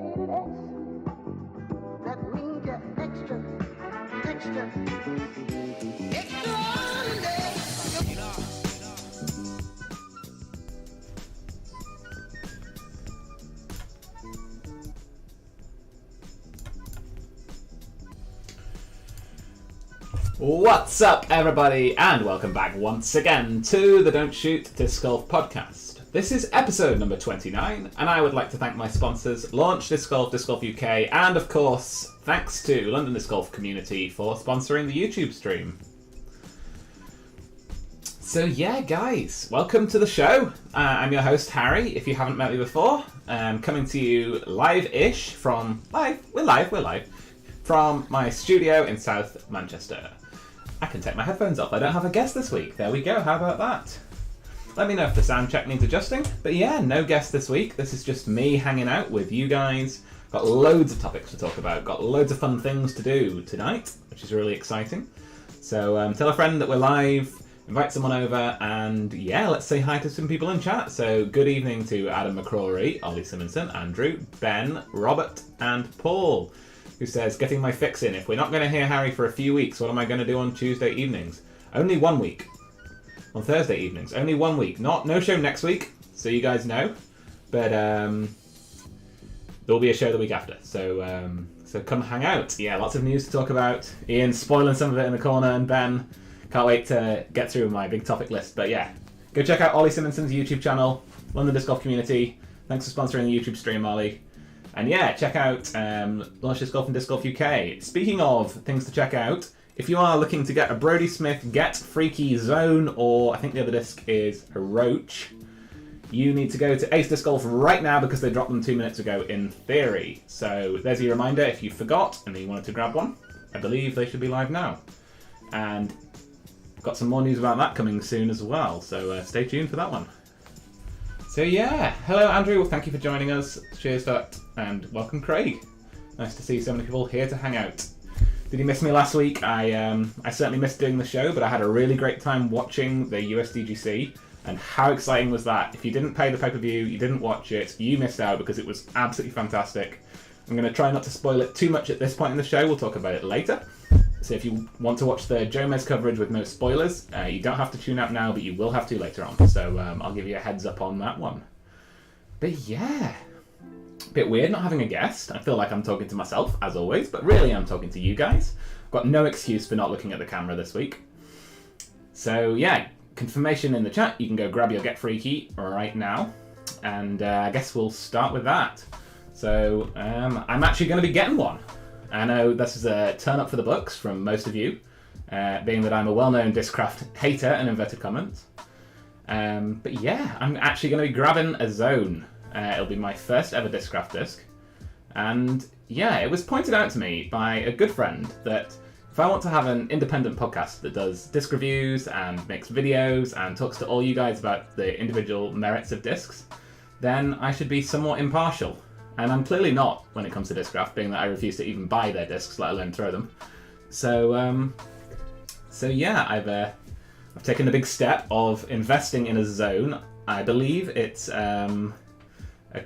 rated X. That means you're extra, extraordinary. What's up, everybody, and welcome back once again to the Don't Shoot Disc Golf podcast. This is episode number 29, and I would like to thank my sponsors, Launch Disc Golf, Disc Golf UK, and of course, thanks to London Disc Golf Community for sponsoring the YouTube stream. So yeah, guys, welcome to the show. I'm your host, Harry, if you haven't met me before. Coming to you live-ish from... We're live. From my studio in South Manchester. I can take my headphones off. I don't have a guest this week. There we go. How about that? Let me know if the sound check needs adjusting. But yeah, no guest this week. This is just me hanging out with you guys. Got loads of topics to talk about. Got loads of fun things to do tonight, which is really exciting. So tell a friend that we're live, invite someone over, and yeah, let's say hi to some people in chat. So good evening to Adam McCrory, Ollie Simonson, Andrew, Ben, Robert, and Paul, who says, getting my fix in. If we're not going to hear Harry for a few weeks, what am I going to do on Tuesday evenings? Only 1 week. On Thursday evenings. Only 1 week. No show next week, so you guys know. But there'll be a show the week after. So come hang out. Yeah, lots of news to talk about. Ian's spoiling some of it in the corner, and Ben, can't wait to get through my big topic list. But yeah, go check out Ollie Simonson's YouTube channel, London Disc Golf Community. Thanks for sponsoring the YouTube stream, Ollie. And yeah, check out Launch Disc Golf and Disc Golf UK. Speaking of things to check out, if you are looking to get a Brodie Smith Get Freaky Zone, or I think the other disc is a Roach, you need to go to Ace Disc Golf right now because they dropped them 2 minutes ago in theory. So there's your reminder if you forgot and you wanted to grab one. I believe they should be live now. And got some more news about that coming soon as well, so stay tuned for that one. So yeah, hello Andrew, well, thank you for joining us. Cheers for that, and welcome Craig. Nice to see so many people here to hang out. Did you miss me last week? I certainly missed doing the show, but I had a really great time watching the USDGC, and how exciting was that? If you didn't pay the pay-per-view, you didn't watch it, you missed out because it was absolutely fantastic. I'm going to try not to spoil it too much at this point in the show, we'll talk about it later. So if you want to watch the Jomez coverage with no spoilers, you don't have to tune out now, but you will have to later on. So I'll give you a heads up on that one. But yeah, a bit weird not having a guest. I feel like I'm talking to myself, as always, but really I'm talking to you guys. I've got no excuse for not looking at the camera this week. So yeah, confirmation in the chat. You can go grab your Get Freaky right now. And I guess we'll start with that. So I'm actually going to be getting one. I know this is a turn up for the books from most of you, being that I'm a well-known Discraft hater in inverted commas. But yeah, I'm actually going to be grabbing a Zone. It'll be my first ever Discraft disc. And yeah, it was pointed out to me by a good friend that if I want to have an independent podcast that does disc reviews and makes videos and talks to all you guys about the individual merits of discs, then I should be somewhat impartial. And I'm clearly not when it comes to Discraft, being that I refuse to even buy their discs, let alone throw them. So yeah, I've taken the big step of investing in a Zone. I believe it's a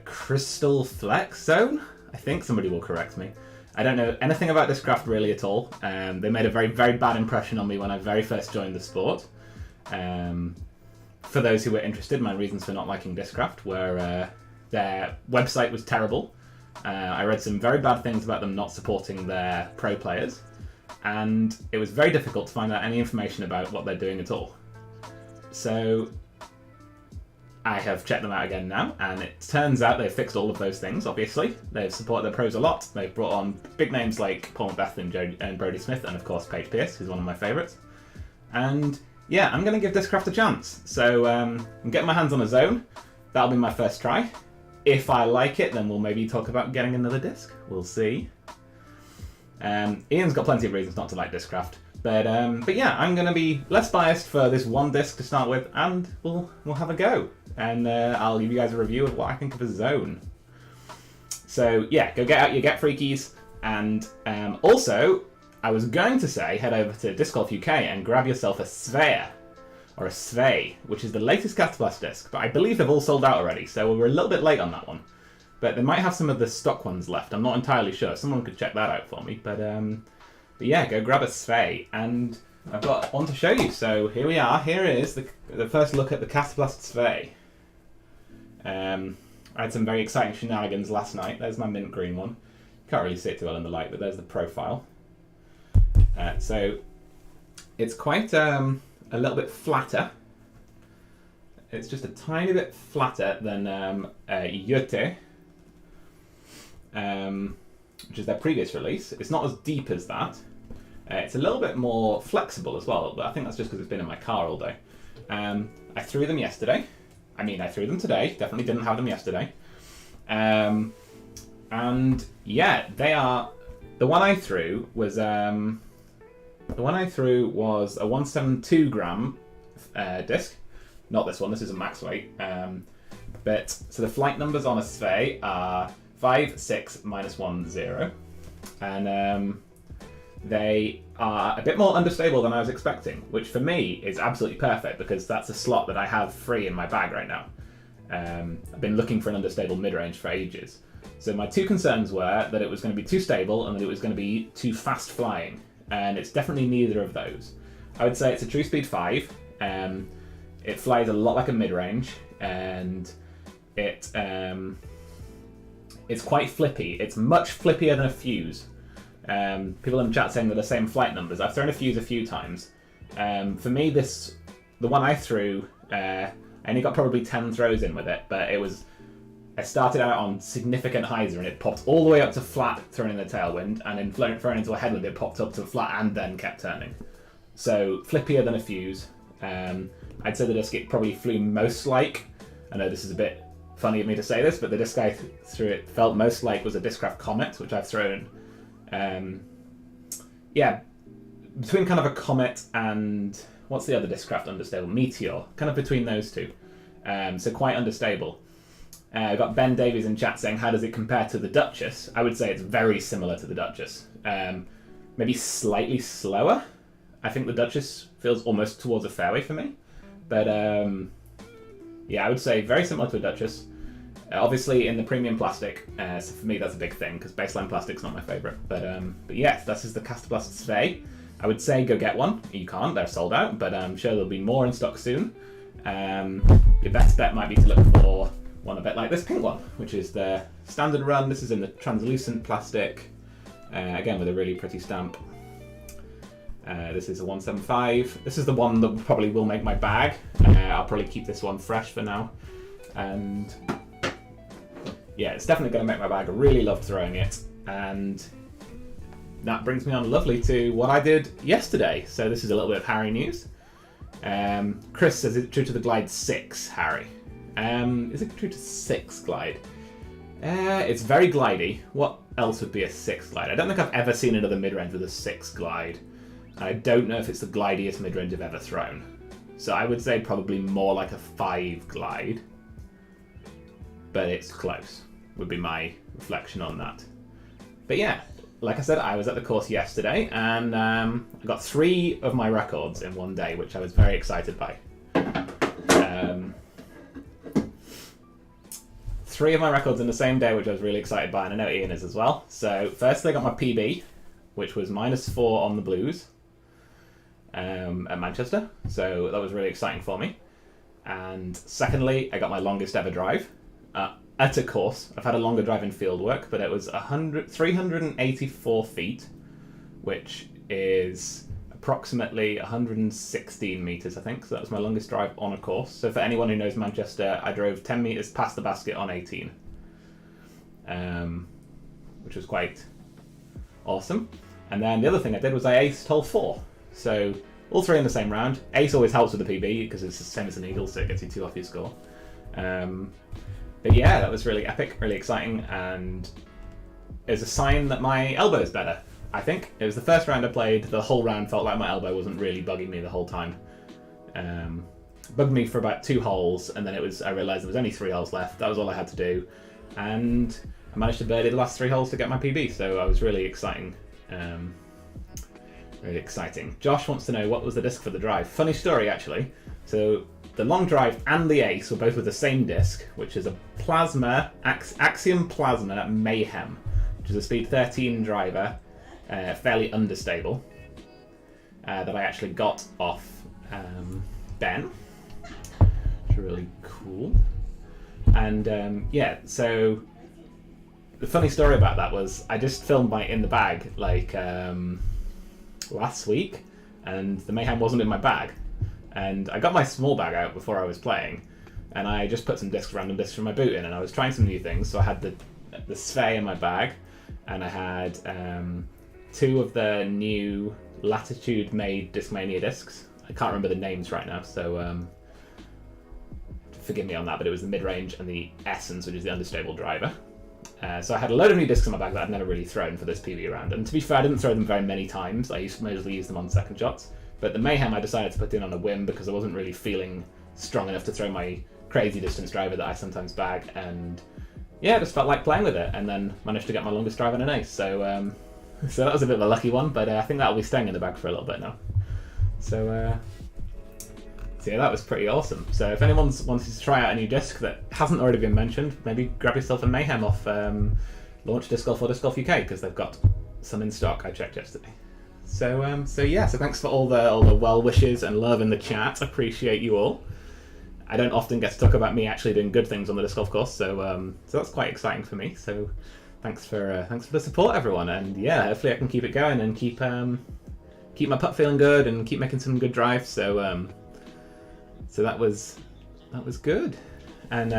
Crystal Flex Zone. I think somebody will correct me. I don't know anything about Discraft really at all. They made a very, very bad impression on me when I very first joined the sport. For those who were interested, my reasons for not liking Discraft were their website was terrible. I read some very bad things about them not supporting their pro players, and it was very difficult to find out any information about what they're doing at all. So I have checked them out again now, and it turns out they've fixed all of those things, obviously. They've supported their pros a lot. They've brought on big names like Paul McBeth and Brodie Smith, and of course Paige Pierce, who's one of my favourites. And yeah, I'm going to give Discraft a chance. So I'm getting my hands on a Zone. That'll be my first try. If I like it, then we'll maybe talk about getting another disc. We'll see. Ian's got plenty of reasons not to like Discraft. But yeah, I'm going to be less biased for this one disc to start with, and we'll have a go. And I'll give you guys a review of what I think of a Zone. So yeah, go get out your Get Freakies. And also, I was going to say, head over to Disc Golf UK and grab yourself a Sphere. Or a Svei, which is the latest Catablast disc, but I believe they've all sold out already, so we're a little bit late on that one. but they might have some of the stock ones left. I'm not entirely sure. Someone could check that out for me. But yeah, go grab a Svei, and I've got one to show you. So here we are. Here is the first look at the Casterblast Svei. I had some very exciting shenanigans last night. There's my mint green one. Can't really see it too well in the light, but there's the profile. So it's quite a little bit flatter. It's just a tiny bit flatter than USDGC, which is their previous release. It's not as deep as that. It's a little bit more flexible as well, but I think that's just because it's been in my car all day. I threw them yesterday. I threw them today. Definitely didn't have them yesterday. And yeah, they are. The one I threw was a 172 gram disc. Not this one. This is a max weight. But so the flight numbers on a Svei are 5, 6, -1, 0, and they are a bit more understable than I was expecting, which for me is absolutely perfect because that's a slot that I have free in my bag right now. I've been looking for an understable mid-range for ages. So my two concerns were that it was going to be too stable and that it was going to be too fast flying, and it's definitely neither of those. I would say it's a true speed 5. It flies a lot like a mid-range, and it's quite flippy. It's much flippier than a Fuse. People in the chat saying they're the same flight numbers. I've thrown a Fuse a few times. For me, the one I threw, I only got probably 10 throws in with it, but I started out on significant hyzer and it popped all the way up to flat, thrown in the tailwind, and then thrown into a headwind, it popped up to flat and then kept turning. So flippier than a Fuse. I'd say the disc it probably flew most like, I know this is a bit funny of me to say this, but the disc I threw it felt most like was a Discraft Comet, which I've thrown. Yeah, between kind of a Comet and what's the other Discraft understable? Meteor, kind of between those two. So quite understable. I've got Ben Davies in chat saying, how does it compare to the Duchess? I would say it's very similar to the Duchess. Maybe slightly slower. I think the Duchess feels almost towards a fairway for me. But yeah, I would say very similar to a Duchess. Obviously in the premium plastic, so for me that's a big thing because baseline plastic's not my favourite. But yes, this is the Casterblast Svei. I would say go get one. You can't, they're sold out, but I'm sure there'll be more in stock soon. Your best bet might be to look for one a bit like this pink one, which is the standard run. This is in the translucent plastic, again with a really pretty stamp. This is a 175. This is the one that probably will make my bag. I'll probably keep this one fresh for now. And yeah, it's definitely going to make my bag. I really love throwing it. And that brings me on lovely to what I did yesterday. So this is a little bit of Harry news. Chris says it's true to the Glide 6, Harry. Is it true to 6 Glide? It's very glidey. What else would be a 6 Glide? I don't think I've ever seen another mid-range with a 6 Glide. I don't know if it's the glidiest mid-range I've ever thrown. So I would say probably more like a 5 Glide. But it's close, would be my reflection on that. But yeah, like I said, I was at the course yesterday and I got 3 of my records in one day, which I was very excited by. 3 of my records in the same day, which I was really excited by, and I know Ian is as well. So firstly I got my PB, which was -4 on the blues at Manchester. So that was really exciting for me. And secondly, I got my longest ever drive at a course. I've had a longer drive in field work, but it was 384 feet, which is approximately 116 metres, I think. So that was my longest drive on a course. So for anyone who knows Manchester, I drove 10 metres past the basket on 18, which was quite awesome. And then the other thing I did was I aced hole 4. So all 3 in the same round. Ace always helps with the PB because it's the same as an eagle, so it gets you 2 off your score. But yeah, that was really epic, really exciting, and it was a sign that my elbow is better, I think. It was the first round I played. The whole round felt like my elbow wasn't really bugging me the whole time. Bugged me for about 2 holes, and then I realised there was only 3 holes left. That was all I had to do. And I managed to birdie the last 3 holes to get my PB, so I was really exciting. Really exciting. Josh wants to know what was the disc for the drive. Funny story, actually. So the long drive and the Ace were both with the same disc, which is a Axiom Plasma Mayhem, which is a speed 13 driver, fairly understable, that I actually got off Ben, which is really cool. And yeah, so the funny story about that was I just filmed my in the bag like last week, and the Mayhem wasn't in my bag. And I got my small bag out before I was playing, and I just put some random discs from my boot in, and I was trying some new things. So I had the Sve in my bag, and I had 2 of the new Latitude made Discmania discs. I can't remember the names right now, so forgive me on that, but it was the mid-range and the Essence, which is the understable driver. So I had a load of new discs in my bag that I'd never really thrown for this PB round, and to be fair, I didn't throw them very many times. I mostly used them on second shots. But the Mayhem I decided to put in on a whim because I wasn't really feeling strong enough to throw my crazy distance driver that I sometimes bag, and yeah, I just felt like playing with it, and then managed to get my longest drive in an Ace. So so that was a bit of a lucky one, but I think that'll be staying in the bag for a little bit now. So yeah, that was pretty awesome. So if anyone's wanted to try out a new disc that hasn't already been mentioned, maybe grab yourself a Mayhem off Launch Disc Golf or Disc Golf UK, because they've got some in stock. I checked yesterday. So yeah, so thanks for all the well wishes and love in the chat. Appreciate you all. I don't often get to talk about me actually doing good things on the disc golf course, so that's quite exciting for me. So thanks for the support, everyone, and yeah, hopefully I can keep it going and keep my putt feeling good and keep making some good drives. So so that was good. And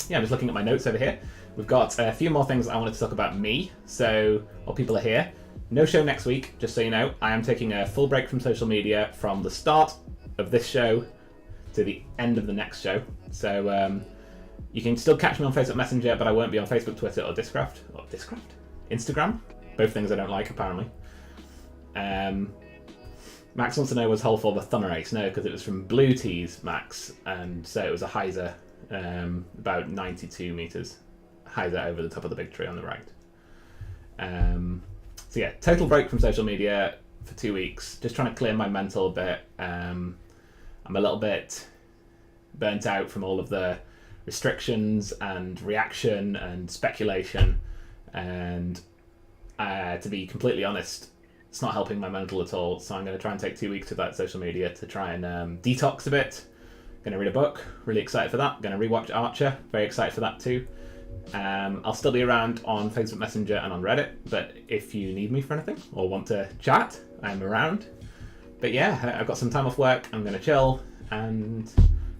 yeah, I'm just looking at my notes over here. We've got a few more things I wanted to talk about me. So while people are here. No show next week, just so you know. I am taking a full break from social media from the start of this show to the end of the next show. So you can still catch me on Facebook Messenger, but I won't be on Facebook, Twitter, or Discraft. Instagram? Both things I don't like, apparently. Max wants to know, was hole 4 the Thumber Ace? No, because it was from Blue Tees, Max, and so it was a hyzer, about 92 metres. Hyzer over the top of the big tree on the right. So yeah, total break from social media for 2 weeks. Just trying to clear my mental a bit. I'm a little bit burnt out from all of the restrictions and reaction and speculation. And to be completely honest, it's not helping my mental at all. So I'm going to try and take 2 weeks without social media to try and detox a bit. Going to read a book. Really excited for that. Going to rewatch Archer. Very excited for that too. I'll still be around on Facebook Messenger and on Reddit, but if you need me for anything or want to chat, I'm around. But yeah, I've got some time off work, I'm going to chill, and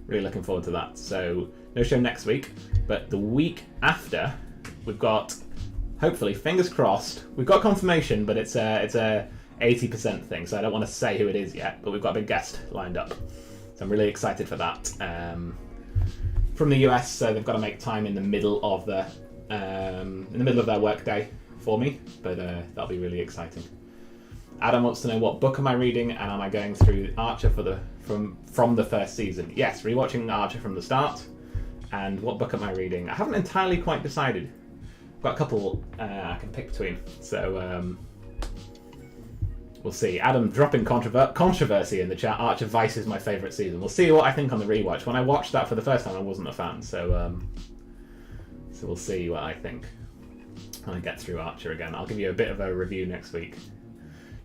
really looking forward to that. So no show next week, but the week after, we've got, hopefully, fingers crossed, we've got confirmation, but it's a 80% thing, so I don't want to say who it is yet, but we've got a big guest lined up. So I'm really excited for that. From the US, so they've got to make time in the middle of their work day for me, but that'll be really exciting. Adam wants to know, what book am I reading, and am I going through Archer from the first season? Yes, rewatching Archer from the start. And what book am I reading? I haven't entirely quite decided. I've got a couple I can pick between, so we'll see. Adam dropping controversy in the chat. Archer Vice is my favourite season. We'll see what I think on the rewatch. When I watched that for the first time, I wasn't a fan, so we'll see what I think when I get through Archer again. I'll give you a bit of a review next week.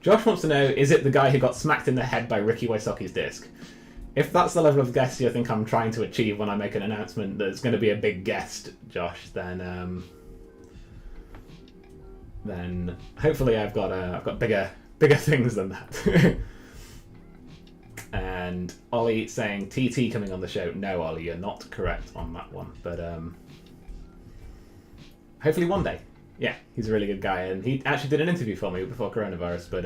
Josh wants to know, is it the guy who got smacked in the head by Ricky Wysocki's disc? If that's the level of guest you think I'm trying to achieve when I make an announcement that it's going to be a big guest, Josh, then hopefully I've got bigger things than that. And Ollie saying TT coming on the show. No, Ollie, you're not correct on that one, but hopefully one day. Yeah, he's a really good guy, and he actually did an interview for me before coronavirus, but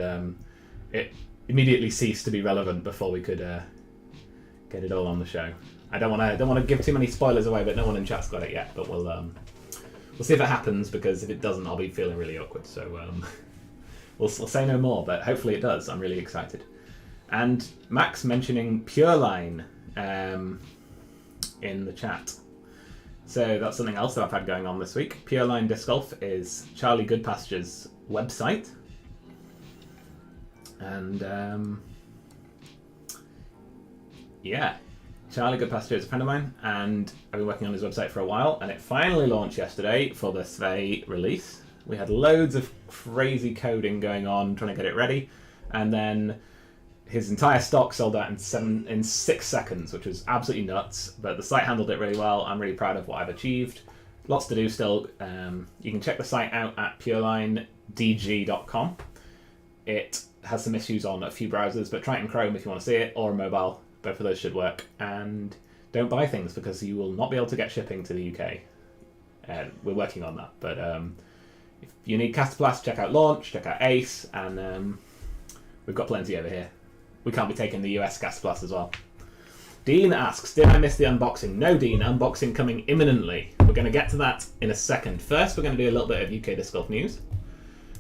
it immediately ceased to be relevant before we could get it all on the show. I don't want to give too many spoilers away, but no one in chat's got it yet. But we'll see if it happens, because if it doesn't, I'll be feeling really awkward. So we'll say no more, but hopefully it does. I'm really excited. And Max mentioning Pure Line in the chat. So that's something else that I've had going on this week. Pure Line Disc Golf is Charlie Goodpasture's website. And yeah, Charlie Goodpasture is a friend of mine, and I've been working on his website for a while, and it finally launched yesterday for the Sve release. We had loads of crazy coding going on, trying to get it ready, and then his entire stock sold out in 6 seconds, which was absolutely nuts, but the site handled it really well. I'm really proud of what I've achieved. Lots to do still. You can check the site out at purelinedg.com. It has some issues on a few browsers, but try it in Chrome if you want to see it, or mobile. Both of those should work. And don't buy things because you will not be able to get shipping to the UK. We're working on that. But if you need Casterplast, check out Launch, check out Ace, and we've got plenty over here. We can't be taking the US Casterplast as well. Dean asks, did I miss the unboxing? No, Dean, unboxing coming imminently. We're going to get to that in a second. First, we're going to do a little bit of UK Disc Golf news,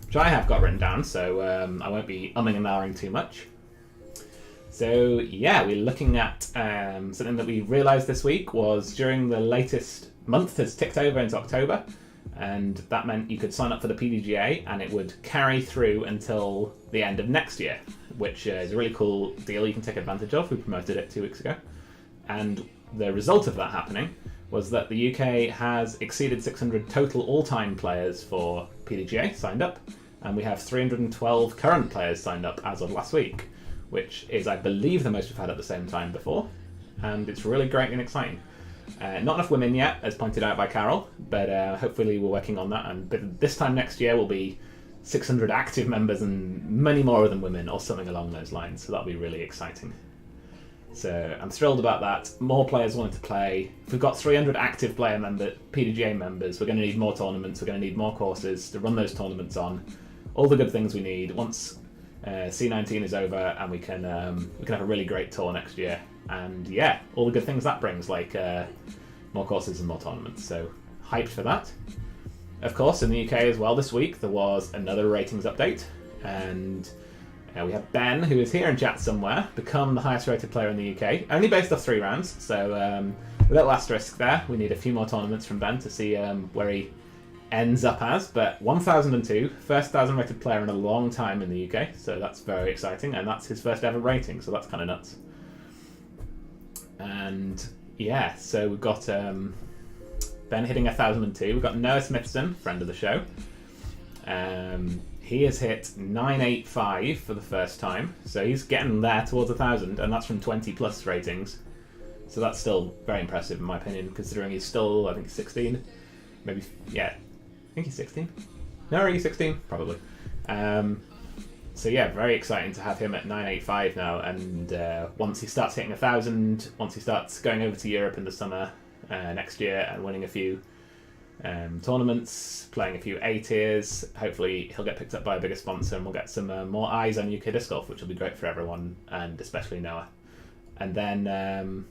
which I have got written down, so I won't be umming and ahhing too much. So yeah, we're looking at something that we realised this week was during the latest month has ticked over into October, and that meant you could sign up for the PDGA and it would carry through until the end of next year, which is a really cool deal you can take advantage of. We promoted it 2 weeks ago, and the result of that happening was that the UK has exceeded 600 total all-time players for PDGA signed up, and we have 312 current players signed up as of last week, which is, I believe, the most we've had at the same time before, and it's really great and exciting. Not enough women yet, as pointed out by Carol, but hopefully we're working on that, and this time next year will be 600 active members and many more of them women, or something along those lines, so that'll be really exciting. So I'm thrilled about that. More players wanting to play. If we've got 300 active PDGA members, we're going to need more tournaments, we're going to need more courses to run those tournaments on. All the good things we need once C19 is over, and we can have a really great tour next year. And yeah, all the good things that brings, like more courses and more tournaments. So hyped for that. Of course, in the UK as well this week, there was another ratings update, and we have Ben, who is here in chat somewhere, become the highest rated player in the UK, only based off 3 rounds, so a little asterisk there. We need a few more tournaments from Ben to see where he ends up as, but 1002, first 1000 rated player in a long time in the UK, so that's very exciting, and that's his first ever rating, so that's kind of nuts. And yeah, so we've got Ben hitting 1002. We've got Noah Smithson, friend of the show. He has hit 985 for the first time, so he's getting there towards 1000, and that's from 20 plus ratings. So that's still very impressive in my opinion, considering he's still, I think, 16. Maybe, yeah, I think he's 16. No, are you 16? Probably. So yeah, very exciting to have him at 985 now, and once he starts hitting 1000, once he starts going over to Europe in the summer next year and winning a few tournaments, playing a few A tiers, hopefully he'll get picked up by a bigger sponsor and we'll get some more eyes on UK Disc Golf, which will be great for everyone, and especially Noah. And then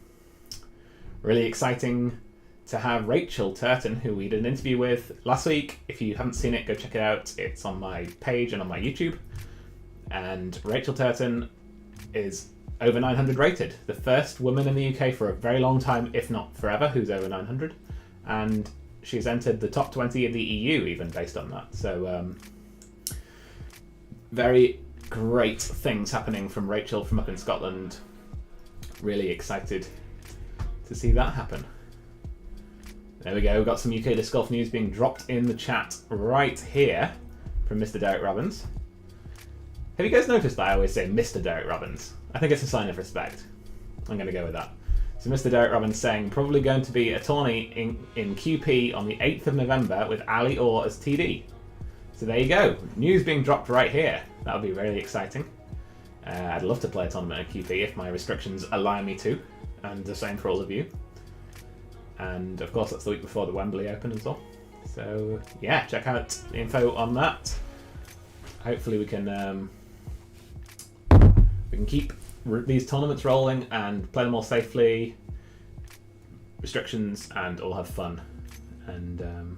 really exciting to have Rachel Turton, who we did an interview with last week. If you haven't seen it, go check it out. It's on my page and on my YouTube. And Rachel Turton is over 900 rated. The first woman in the UK for a very long time, if not forever, who's over 900. And she's entered the top 20 in the EU even based on that. So very great things happening from Rachel from up in Scotland. Really excited to see that happen. There we go, we've got some UK Disc Golf news being dropped in the chat right here from Mr. Derek Robbins. Have you guys noticed that I always say Mr. Derek Robbins? I think it's a sign of respect. I'm going to go with that. So Mr. Derek Robbins saying, probably going to be a tourney in QP on the 8th of November with Ali Orr as TD. So there you go, news being dropped right here. That would be really exciting. I'd love to play a tournament at QP if my restrictions allow me to, and the same for all of you. And of course that's the week before the Wembley Open as well. So yeah, check out the info on that. Hopefully we can keep these tournaments rolling and play them all safely, restrictions, and all have fun. And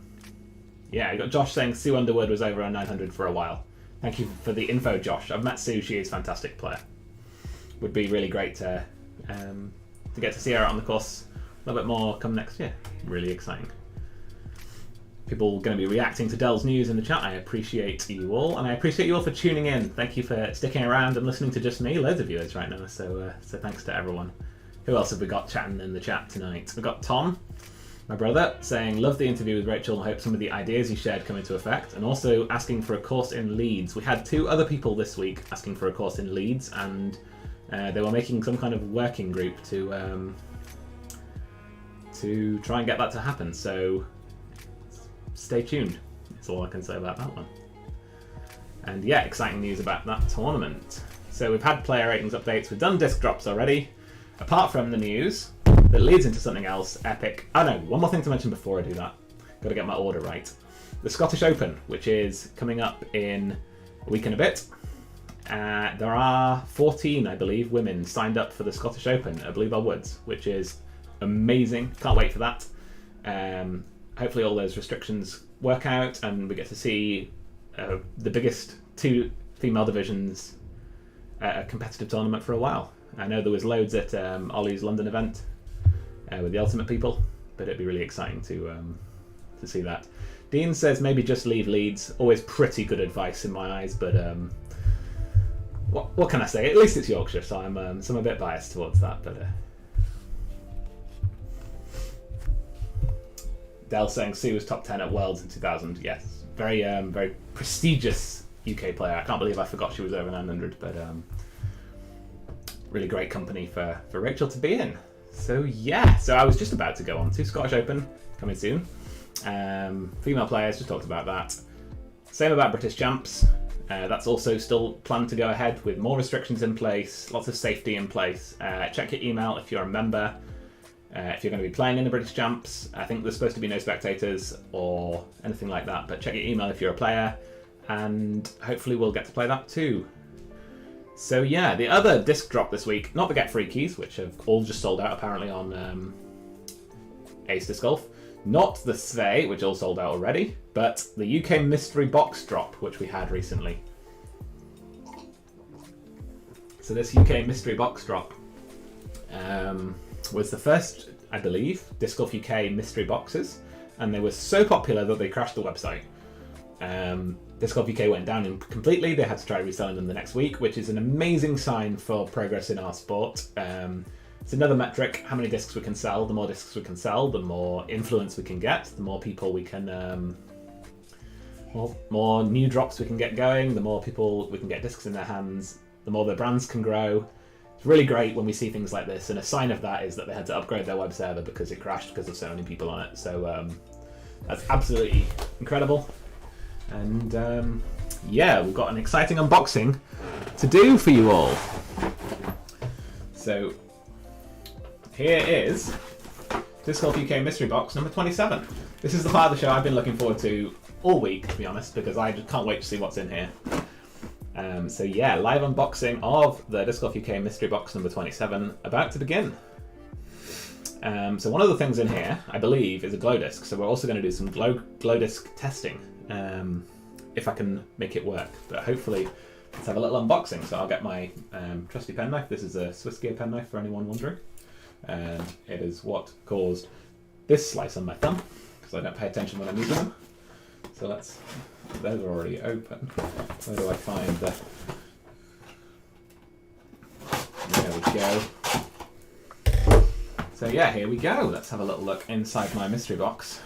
yeah, you got Josh saying Sue Underwood was over on 900 for a while. Thank you for the info, Josh. I've met Sue, she is a fantastic player. Would be really great to get to see her out on the course a little bit more come next year. Really exciting. People going to be reacting to Dell's news in the chat. I appreciate you all, and I appreciate you all for tuning in. Thank you for sticking around and listening to just me. Loads of viewers right now, so thanks to everyone Who else have we got chatting in the chat tonight? We've got Tom, my brother, saying, love the interview with Rachel and hope some of the ideas you shared come into effect, and also asking for a course in Leeds. We had 2 other people this week asking for a course in Leeds, and they were making some kind of working group to try and get that to happen. So stay tuned. That's all I can say about that one. And yeah, exciting news about that tournament. So we've had player ratings updates, we've done disc drops already. Apart from the news that leads into something else epic. Oh no, one more thing to mention before I do that. Got to get my order right. The Scottish Open, which is coming up in a week and a bit. There are 14, I believe, women signed up for the Scottish Open at Bluebell Woods, which is amazing. Can't wait for that. Hopefully all those restrictions work out and we get to see the biggest 2 female divisions at a competitive tournament for a while. I know there was loads at Ollie's London event with the Ultimate people, but it'd be really exciting to see that. Dean says maybe just leave Leeds. Always pretty good advice in my eyes, but what can I say? At least it's Yorkshire, so I'm a bit biased towards that. But Dell saying Sue was top 10 at Worlds in 2000. Yes, very very prestigious UK player. I can't believe I forgot she was over 900, but really great company for Rachel to be in. So yeah, so I was just about to go on to Scottish Open coming soon. Female players, just talked about that. Same about British Champs. That's also still planned to go ahead with more restrictions in place, lots of safety in place. Check your email if you're a member. If you're going to be playing in the British Champs, I think there's supposed to be no spectators or anything like that, but check your email if you're a player, and hopefully we'll get to play that too. So yeah, the other disc drop this week, not the Get Free keys, which have all just sold out apparently on Ace Disc Golf, not the Svei, which all sold out already, but the UK Mystery Box drop, which we had recently. So this UK Mystery Box drop was the first, I believe, Disc Golf UK mystery boxes, and they were so popular that they crashed the website. Disc Golf UK went down completely. They had to try reselling them the next week, which is an amazing sign for progress in our sport. It's another metric, how many discs we can sell. The more discs we can sell, the more influence we can get, the more people we can, more new drops we can get going, the more people we can get discs in their hands, the more their brands can grow. It's really great when we see things like this, and a sign of that is that they had to upgrade their web server because it crashed because of so many people on it. So that's absolutely incredible. And yeah, we've got an exciting unboxing to do for you all. So here is Disc Golf UK Mystery Box number 27. This is the part of the show I've been looking forward to all week, to be honest, because I just can't wait to see what's in here. So yeah, live unboxing of the Disc Golf UK Mystery Box number 27 about to begin. So one of the things in here, I believe, is a glow disc. So we're also going to do some glow disc testing, if I can make it work. But hopefully, let's have a little unboxing. So I'll get my trusty penknife. This is a Swiss gear penknife for anyone wondering. And it is what caused this slice on my thumb, because I don't pay attention when I'm using them. So let's, those are already open. Where do I find the, there we go. So yeah, here we go. Let's have a little look inside my mystery box.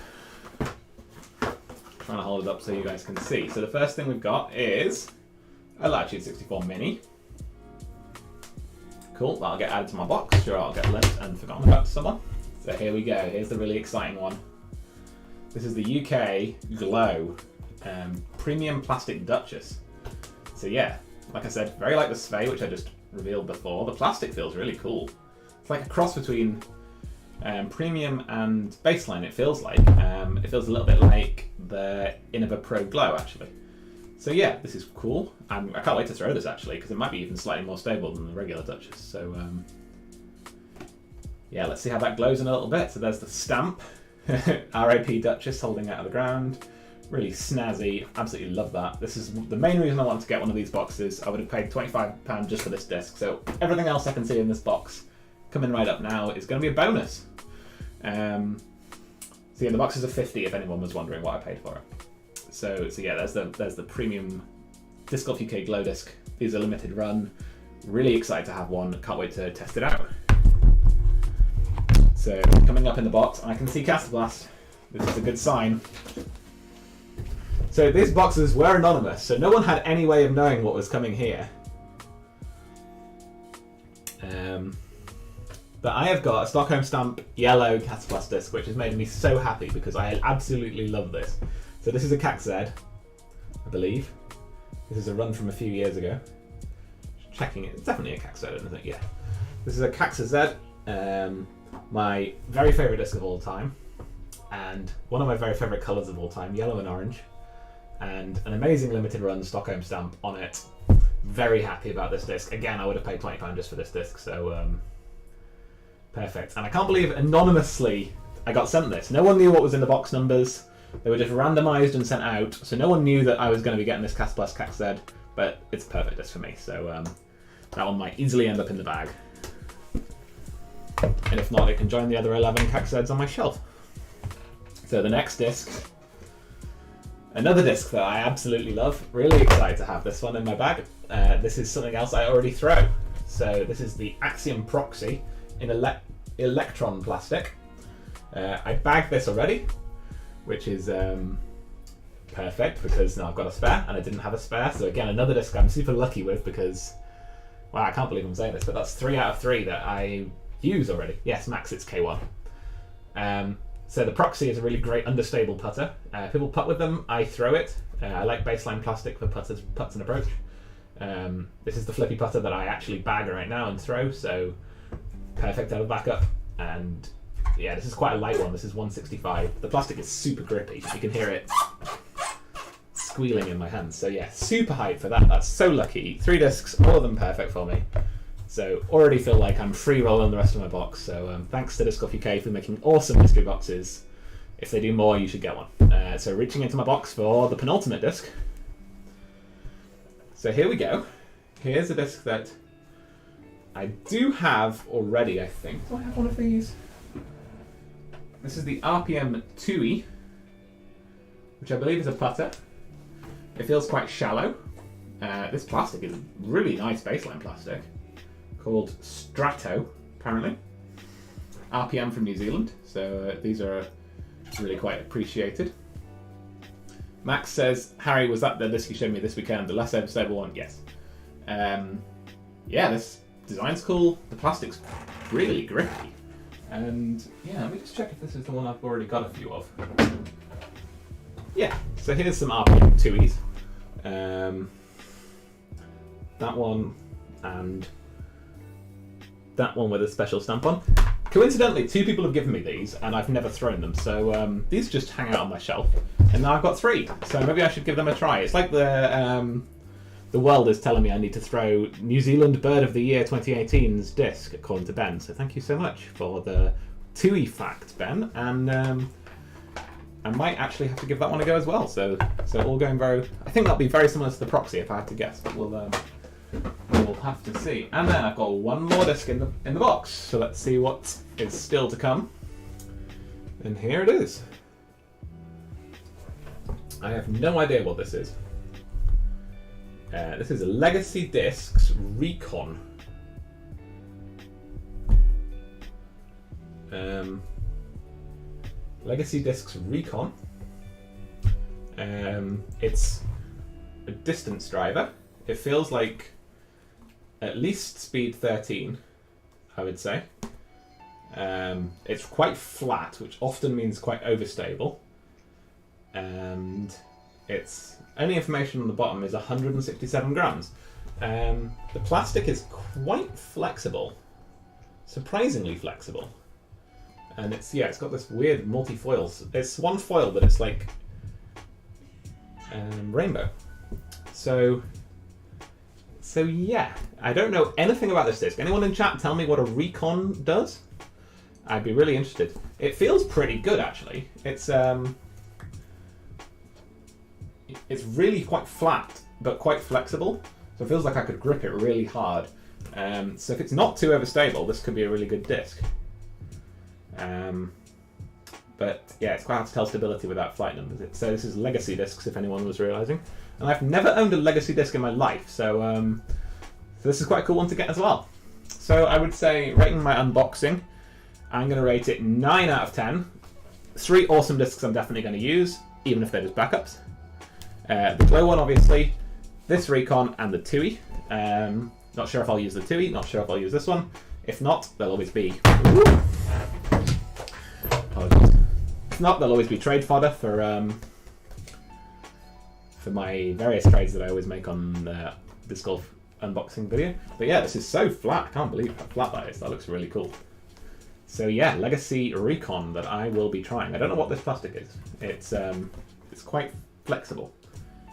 Trying to hold it up so you guys can see. So the first thing we've got is a Latitude 64 Mini. Cool, that'll get added to my box. Sure, I'll get left and forgotten about to someone. So here we go. Here's the really exciting one. This is the UK Glow Premium Plastic Duchess. So yeah, like I said, very like the Svei, which I just revealed before. The plastic feels really cool. It's like a cross between premium and baseline, it feels like. It feels a little bit like the Innova Pro Glow, actually. So yeah, this is cool. I can't wait to throw this, actually, because it might be even slightly more stable than the regular Duchess. So yeah, let's see how that glows in a little bit. So there's the stamp. RAP Duchess holding out of the ground. Really snazzy. Absolutely love that. This is the main reason I wanted to get one of these boxes. I would have paid £25 just for this disc. So everything else I can see in this box coming right up now is going to be a bonus. So yeah, the boxes are £50 if anyone was wondering what I paid for it. So yeah, there's the premium Disc Golf UK Glow Disc. These are limited run. Really excited to have one. Can't wait to test it out. So coming up in the box, I can see Castle Blast. This is a good sign. So these boxes were anonymous, so no one had any way of knowing what was coming here. But I have got a Stockholm Stamp yellow Castle Blast disc, which has made me so happy because I absolutely love this. So this is a CAC Z, I believe. This is a run from a few years ago. Checking it, it's definitely a CAC Z, isn't it? Yeah. This is a CAC Z, my very favourite disc of all time, and one of my very favourite colours of all time, yellow and orange, and an amazing limited run Stockholm Stamp on it. Very happy about this disc. Again, I would have paid £20 just for this disc, so perfect. And I can't believe anonymously I got sent this. No one knew what was in the box numbers. They were just randomised and sent out, so no one knew that I was going to be getting this Castle Blast CAC Z, but it's a perfect disc for me, so that one might easily end up in the bag. And if not, it can join the other 11 CAC Zs on my shelf. So the next disc, another disc that I absolutely love. Really excited to have this one in my bag. This is something else I already throw. So this is the Axiom Proxy in Electron plastic. I bagged this already, which is perfect because now I've got a spare and I didn't have a spare. So again, another disc I'm super lucky with because, wow, I can't believe I'm saying this, but that's 3 out of 3 that I use already. Yes, max it's K1. So the Proxy is a really great understable putter. People putt with them, I throw it. I like baseline plastic for putts and approach. This is the flippy putter that I actually bag right now and throw, so perfect out of backup. And yeah, this is quite a light one. This is 165. The plastic is super grippy. You can hear it squealing in my hands. So yeah, super hyped for that. That's so lucky. 3 discs, all of them perfect for me. So already feel like I'm free rolling the rest of my box. So thanks to Disc Golf UK for making awesome mystery boxes. If they do more, you should get one. So reaching into my box for the penultimate disc. So here we go. Here's a disc that I do have already, I think. Do I have one of these? This is the RPM 2E, which I believe is a putter. It feels quite shallow. This plastic is really nice baseline plastic, called Strato, apparently. RPM from New Zealand, so these are really quite appreciated. Max says, Harry, was that the disc you showed me this weekend, the less stable one? Yes. Yeah, this design's cool. The plastic's really grippy. And yeah, let me just check if this is the one I've already got a few of. Yeah, so here's some RPM 2Es. That one and that one with a special stamp on. Coincidentally, 2 people have given me these and I've never thrown them, so these just hang out on my shelf. And now I've got 3, so maybe I should give them a try. It's like the world is telling me I need to throw New Zealand Bird of the Year 2018's disc, according to Ben. So thank you so much for the 2E fact, Ben. And I might actually have to give that one a go as well. So all going very. I think that'll be very similar to the Proxy if I had to guess, but we'll have to see. And then I've got one more disc in the box. So let's see what is still to come. And here it is. I have no idea what this is. This is a Legacy Discs Recon. Legacy Discs Recon. It's a distance driver. It feels like at least speed 13, I would say. It's quite flat, which often means quite overstable. And its only information on the bottom is 167 grams. The plastic is quite flexible, surprisingly flexible. And it's got this weird multi-foils. It's one foil, but it's like rainbow. So yeah, I don't know anything about this disc. Anyone in chat tell me what a Recon does? I'd be really interested. It feels pretty good, actually. It's really quite flat, but quite flexible. So it feels like I could grip it really hard. So if it's not too overstable, this could be a really good disc. But yeah, it's quite hard to tell stability without flight numbers. So this is Legacy discs, if anyone was realising. And I've never owned a Legacy disc in my life, so this is quite a cool one to get as well. So I would say, rating my unboxing, I'm going to rate it 9 out of 10. 3 awesome discs I'm definitely going to use, even if they're just backups. The glow one, obviously. This Recon and the TUI. Not sure if I'll use the TUI, not sure if I'll use this one. If not, there'll always be... Apologies. If not, there'll always be trade fodder for my various trades that I always make on the disc golf unboxing video. But yeah, this is so flat. I can't believe how flat that is. That looks really cool. So yeah, Legacy Recon that I will be trying. I don't know what this plastic is. It's quite flexible.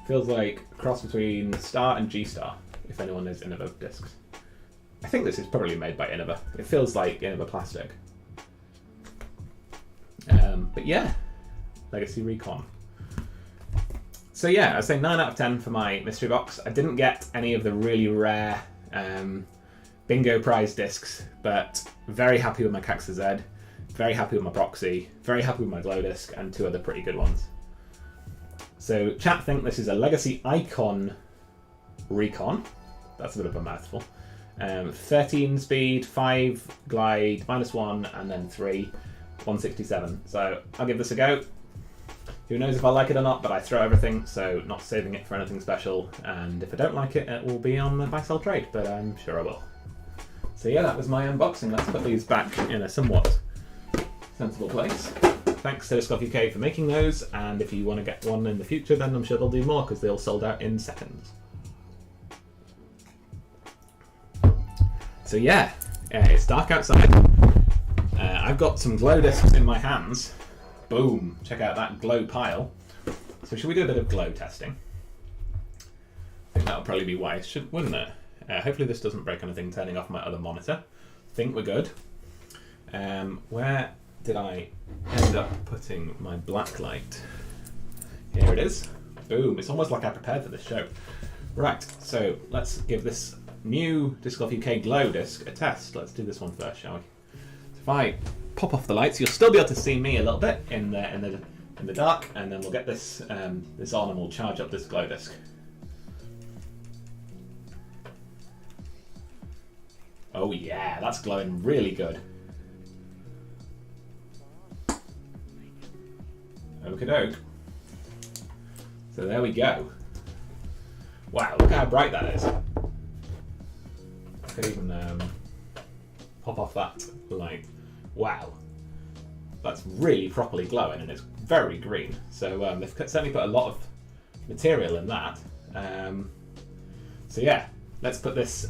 Feels like a cross between Star and G-Star, if anyone knows Innova discs. I think this is probably made by Innova. It feels like Innova plastic. But yeah, Legacy Recon. So yeah, I'd say 9 out of 10 for my mystery box. I didn't get any of the really rare bingo prize discs, but very happy with my Caxa Z, very happy with my Proxy, very happy with my glow disc, and 2 other pretty good ones. So chat think this is a Legacy Icon Recon. That's a bit of a mouthful. 13 speed, 5 glide, -1, and then 3, 167. So I'll give this a go. Who knows if I like it or not, but I throw everything, so not saving it for anything special. And if I don't like it, it will be on the buy sell trade, but I'm sure I will. So yeah, that was my unboxing. Let's put these back in a somewhat sensible place. Thanks to Disc Golf UK for making those, and if you want to get one in the future, then I'm sure they'll do more because they all sold out in seconds. So yeah, it's dark outside. I've got some glow discs in my hands. Boom! Check out that glow pile. So should we do a bit of glow testing? I think that'll probably be wise, wouldn't it? Hopefully this doesn't break anything turning off my other monitor. I think we're good. Where did I end up putting my black light? Here it is. Boom! It's almost like I prepared for this show. Right, so let's give this new Disc Golf UK glow disc a test. Let's do this one first, shall we? So if I pop off the lights, you'll still be able to see me a little bit in the dark, and then we'll get this this on and we'll charge up this glow disc. Oh yeah, that's glowing really good. Okie doke. So there we go. Wow, look how bright that is. I could even pop off that light. Wow, that's really properly glowing, and it's very green. So they've certainly put a lot of material in that. So yeah, let's put this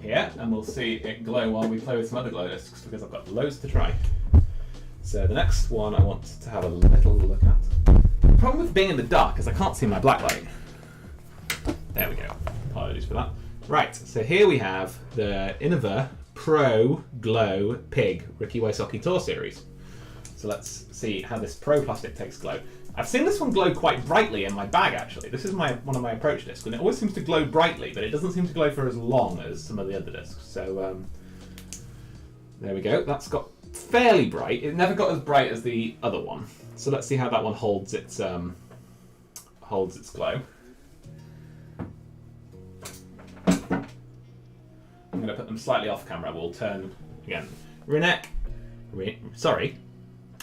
here, and we'll see it glow while we play with some other glow discs, because I've got loads to try. So the next one I want to have a little look at. The problem with being in the dark is I can't see my black light. There we go. Apologies for that. Right, so here we have the Innova Pro Glow Pig Ricky Wysocki Tour Series. So let's see how this Pro plastic takes glow. I've seen this one glow quite brightly in my bag, actually. This is one of my approach discs, and it always seems to glow brightly, but it doesn't seem to glow for as long as some of the other discs. So there we go. That's got fairly bright. It never got as bright as the other one. So let's see how that one holds its glow. I'm going to put them slightly off camera. We'll turn again. Sorry,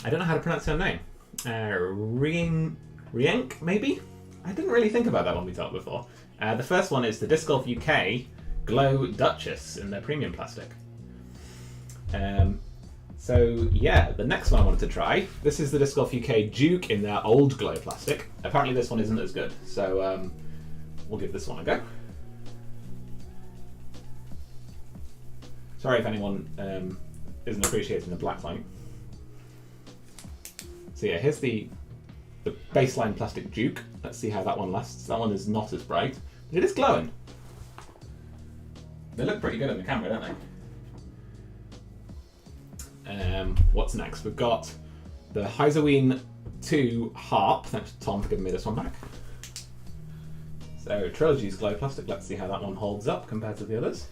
I don't know how to pronounce her name. Rienk, maybe? I didn't really think about that when we talked before. The first one is the Disc Golf UK Glow Duchess in their premium plastic. So yeah, the next one I wanted to try, this is the Disc Golf UK Duke in their old glow plastic. Apparently this one isn't as good, so we'll give this one a go. Sorry if anyone isn't appreciating the black light. So yeah, here's the baseline plastic Duke. Let's see how that one lasts. That one is not as bright, but it is glowing. They look pretty good in the camera, don't they? What's next? We've got the Heizerween 2 Harp. Thanks to Tom for giving me this one back. So Trilogy's glow plastic. Let's see how that one holds up compared to the others.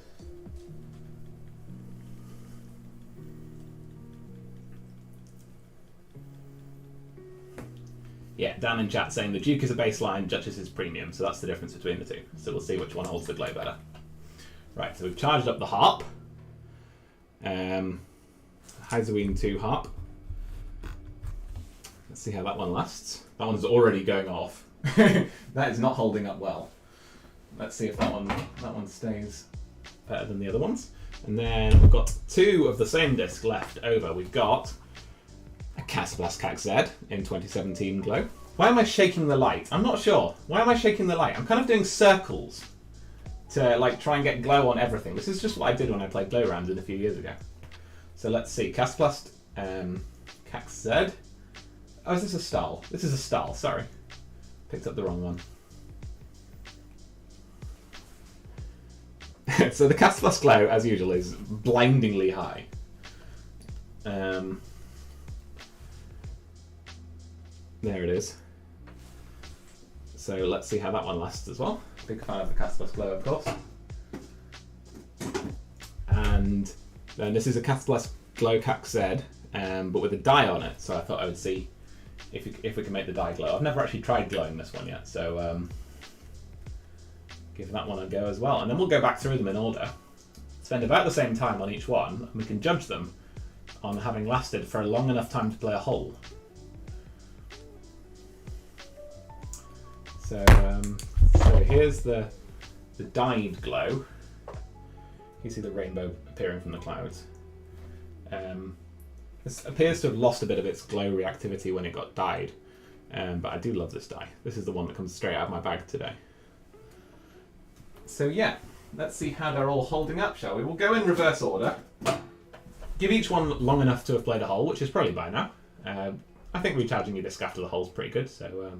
Yeah, Dan in chat saying the Duke is a baseline, Duchess is premium, so that's the difference between the two. So we'll see which one holds the glow better. Right, so we've charged up the Harp. Halloween 2 harp. Let's see how that one lasts. That one's already going off. That is not holding up well. Let's see if that one stays better than the other ones. And then we've got 2 of the same disc left over. We've got a Casablast CAC Z in 2017 glow. Why am I shaking the light? I'm not sure. Why am I shaking the light? I'm kind of doing circles to like try and get glow on everything. This is just what I did when I played glow rounds a few years ago. So let's see. Casablast CAC Z. Oh, is this a style? This is a style, sorry. Picked up the wrong one. So the Casablast glow, as usual, is blindingly high. There it is. So let's see how that one lasts as well. Big fan of the Casablast glow, of course. And then this is a Casablast glow CAC Z, but with a dye on it. So I thought I would see if we can make the dye glow. I've never actually tried glowing this one yet, so give that one a go as well. And then we'll go back through them in order, spend about the same time on each one, and we can judge them on having lasted for a long enough time to play a hole. So here's the dyed glow. You see the rainbow appearing from the clouds. This appears to have lost a bit of its glow reactivity when it got dyed, but I do love this dye. This is the one that comes straight out of my bag today. So yeah, let's see how they're all holding up, shall we? We'll go in reverse order. Give each one long enough to have played a hole, which is probably by now. I think recharging your disc after the hole's pretty good, so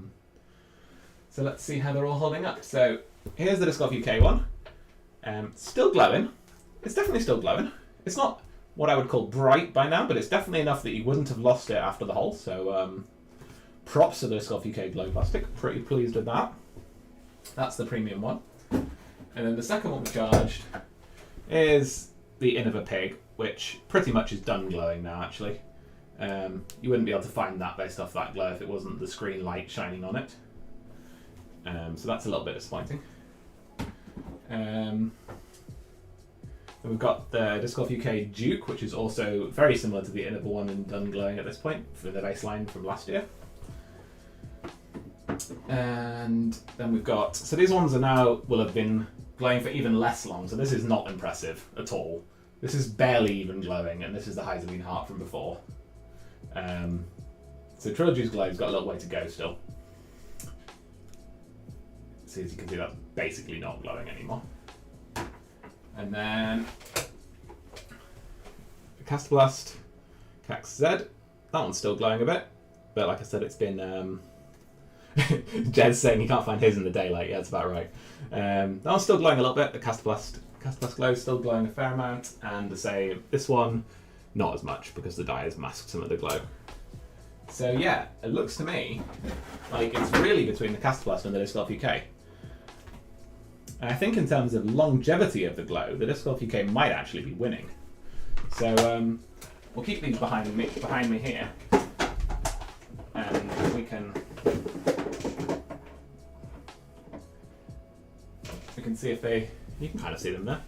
let's see how they're all holding up. So here's the Disc Golf UK one. Still glowing. It's definitely still glowing. It's not what I would call bright by now, but it's definitely enough that you wouldn't have lost it after the hole. So props to the Disc Golf UK glow plastic. Pretty pleased with that. That's the premium one. And then the second one we charged is the Innova Pig, which pretty much is done glowing now, actually. You wouldn't be able to find that based off that glow if it wasn't the screen light shining on it. So that's a little bit disappointing. Then we've got the Disc Golf UK Duke, which is also very similar to the Innova one and done glowing at this point for the baseline from last year. And then we've got, so these ones will have been glowing for even less long, so this is not impressive at all. This is barely even glowing, and this is the Halloween Heart from before. So Trilogy's glow's got a little way to go still. So as you can see, that's basically not glowing anymore. And then the Casablast CAC Z, that one's still glowing a bit, but like I said, it's been Jed's saying he can't find his in the daylight. Yeah, that's about right. That one's still glowing a little bit. The Casablast glow is still glowing a fair amount, and to say this one, not as much because the dye has masked some of the glow. So yeah, it looks to me like it's really between the Casablast and the Disc Golf UK. And I think in terms of longevity of the glow, the Disc Golf UK might actually be winning. So we'll keep these behind me here, and we can see if they. You can kind of see them there.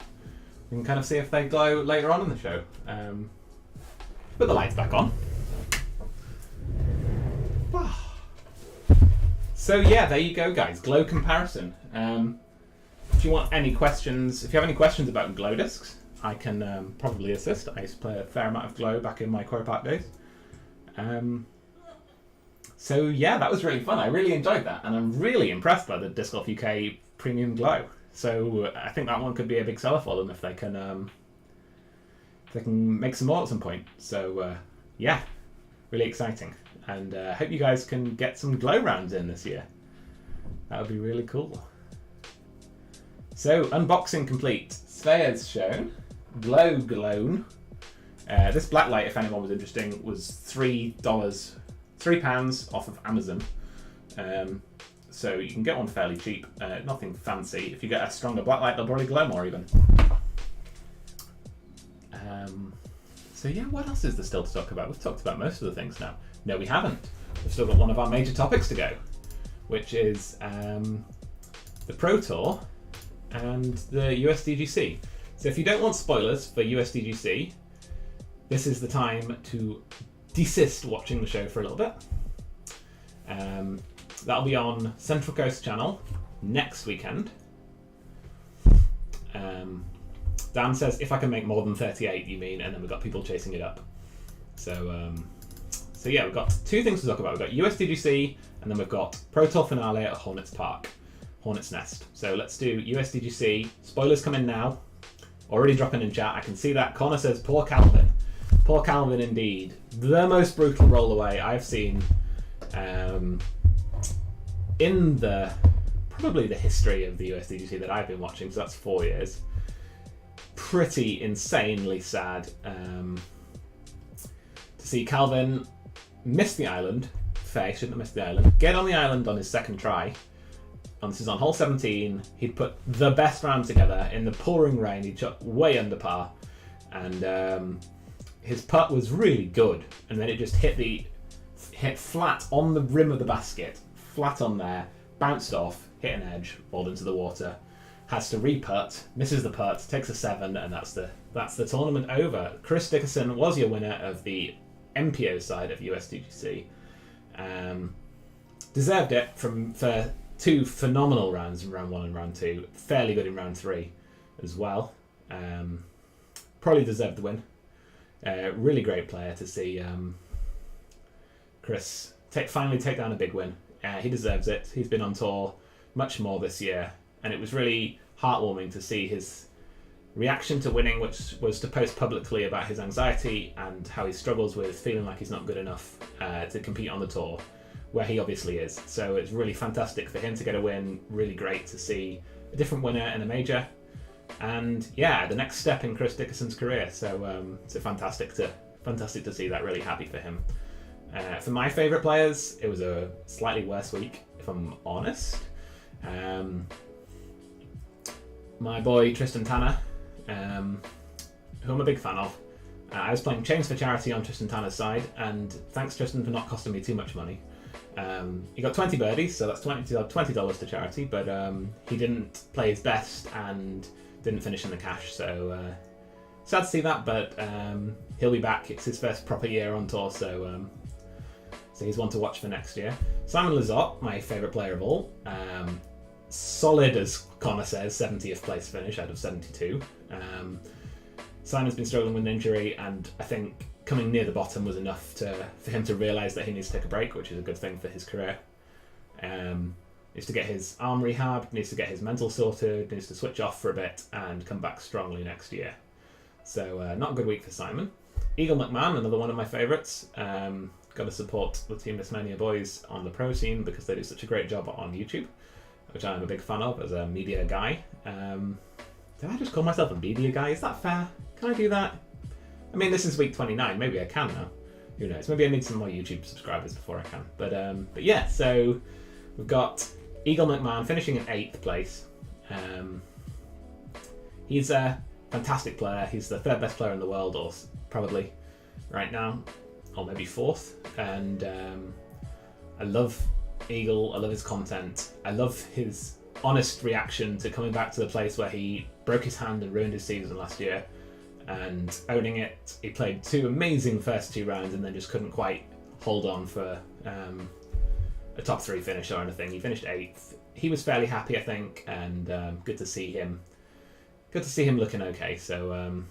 We can kind of see if they glow later on in the show. Put the lights back on. So yeah, there you go, guys. Glow comparison. If you want any questions, if you have any questions about glow discs, I can probably assist. I used to play a fair amount of glow back in my Quarry Park days. So yeah, that was really fun. I really enjoyed that, and I'm really impressed by the Disc Golf UK Premium Glow. So I think that one could be a big seller for them if they can make some more at some point. So yeah, really exciting, and I hope you guys can get some glow rounds in this year. That would be really cool. So unboxing complete. Spheres shown. Glow glown. This black light, if anyone was interested, was £3 off of Amazon. So you can get one fairly cheap, nothing fancy. If you get a stronger black light, they'll probably glow more even. So yeah, what else is there still to talk about? We've talked about most of the things now. No, we haven't. We've still got one of our major topics to go, which is the Pro Tour and the USDGC. So if you don't want spoilers for USDGC, this is the time to desist watching the show for a little bit. That'll be on Central Coast channel next weekend. Dan says, if I can make more than 38, you mean, and then we've got people chasing it up. So yeah, we've got two things to talk about. We've got USDGC, and then we've got Pro Tour finale at Hornets Park, Hornets Nest. So let's do USDGC. Spoilers come in now. Already dropping in chat. I can see that. Connor says, poor Calvin. Poor Calvin indeed. The most brutal rollaway I've seen in probably the history of the USDGC that I've been watching, so that's 4 years. Pretty insanely sad to see Calvin miss the island. Fair, shouldn't have missed the island. Get on the island on his second try. And this is on hole 17. He'd put the best round together in the pouring rain. He'd shot way under par, and his putt was really good. And then it just hit flat on the rim of the basket, flat on there, bounced off, hit an edge, balled into the water. Has to re-putt, misses the putt, takes a 7, and that's the tournament over. Chris Dickerson was your winner of the MPO side of USDGC. Deserved it for two phenomenal rounds in round 1 and round 2. Fairly good in round 3 as well. Probably deserved the win. Really great player to see Chris finally take down a big win. He deserves it. He's been on tour much more this year, and it was really heartwarming to see his reaction to winning, which was to post publicly about his anxiety and how he struggles with feeling like he's not good enough to compete on the tour, where he obviously is. So it's really fantastic for him to get a win. Really great to see a different winner in a major, and yeah, the next step in Chris Dickerson's career. So it's fantastic to see that. Really happy for him. For my favourite players, it was a slightly worse week, if I'm honest. My boy Tristan Tanner, who I'm a big fan of. I was playing Chains for Charity on Tristan Tanner's side, and thanks Tristan for not costing me too much money. He got 20 birdies, so that's $20 to charity, but he didn't play his best and didn't finish in the cash, so sad to see that, but he'll be back. It's his first proper year on tour, so he's one to watch for next year. Simon Lizotte, my favourite player of all. Solid, as Connor says, 70th place finish out of 72. Simon's been struggling with an injury, and I think coming near the bottom was enough for him to realise that he needs to take a break, which is a good thing for his career. Needs to get his arm rehabbed, needs to get his mental sorted, needs to switch off for a bit and come back strongly next year. So not a good week for Simon. Eagle McMahon, another one of my favourites. Got to support the Team Dismania boys on the pro scene because they do such a great job on YouTube, which I'm a big fan of as a media guy. Did I just call myself a media guy? Is that fair? Can I do that? I mean, this is week 29. Maybe I can now. Who knows? Maybe I need some more YouTube subscribers before I can. But yeah, so we've got Eagle McMahon finishing in 8th place. He's a fantastic player. He's the 3rd best player in the world, or probably right now, or maybe 4th. And I love Eagle. I love his content. I love his honest reaction to coming back to the place where he broke his hand and ruined his season last year, and owning it. He played 2 amazing first 2 rounds and then just couldn't quite hold on for a top 3 finish or anything. He finished 8th. He was fairly happy, I think, and good to see him looking okay. So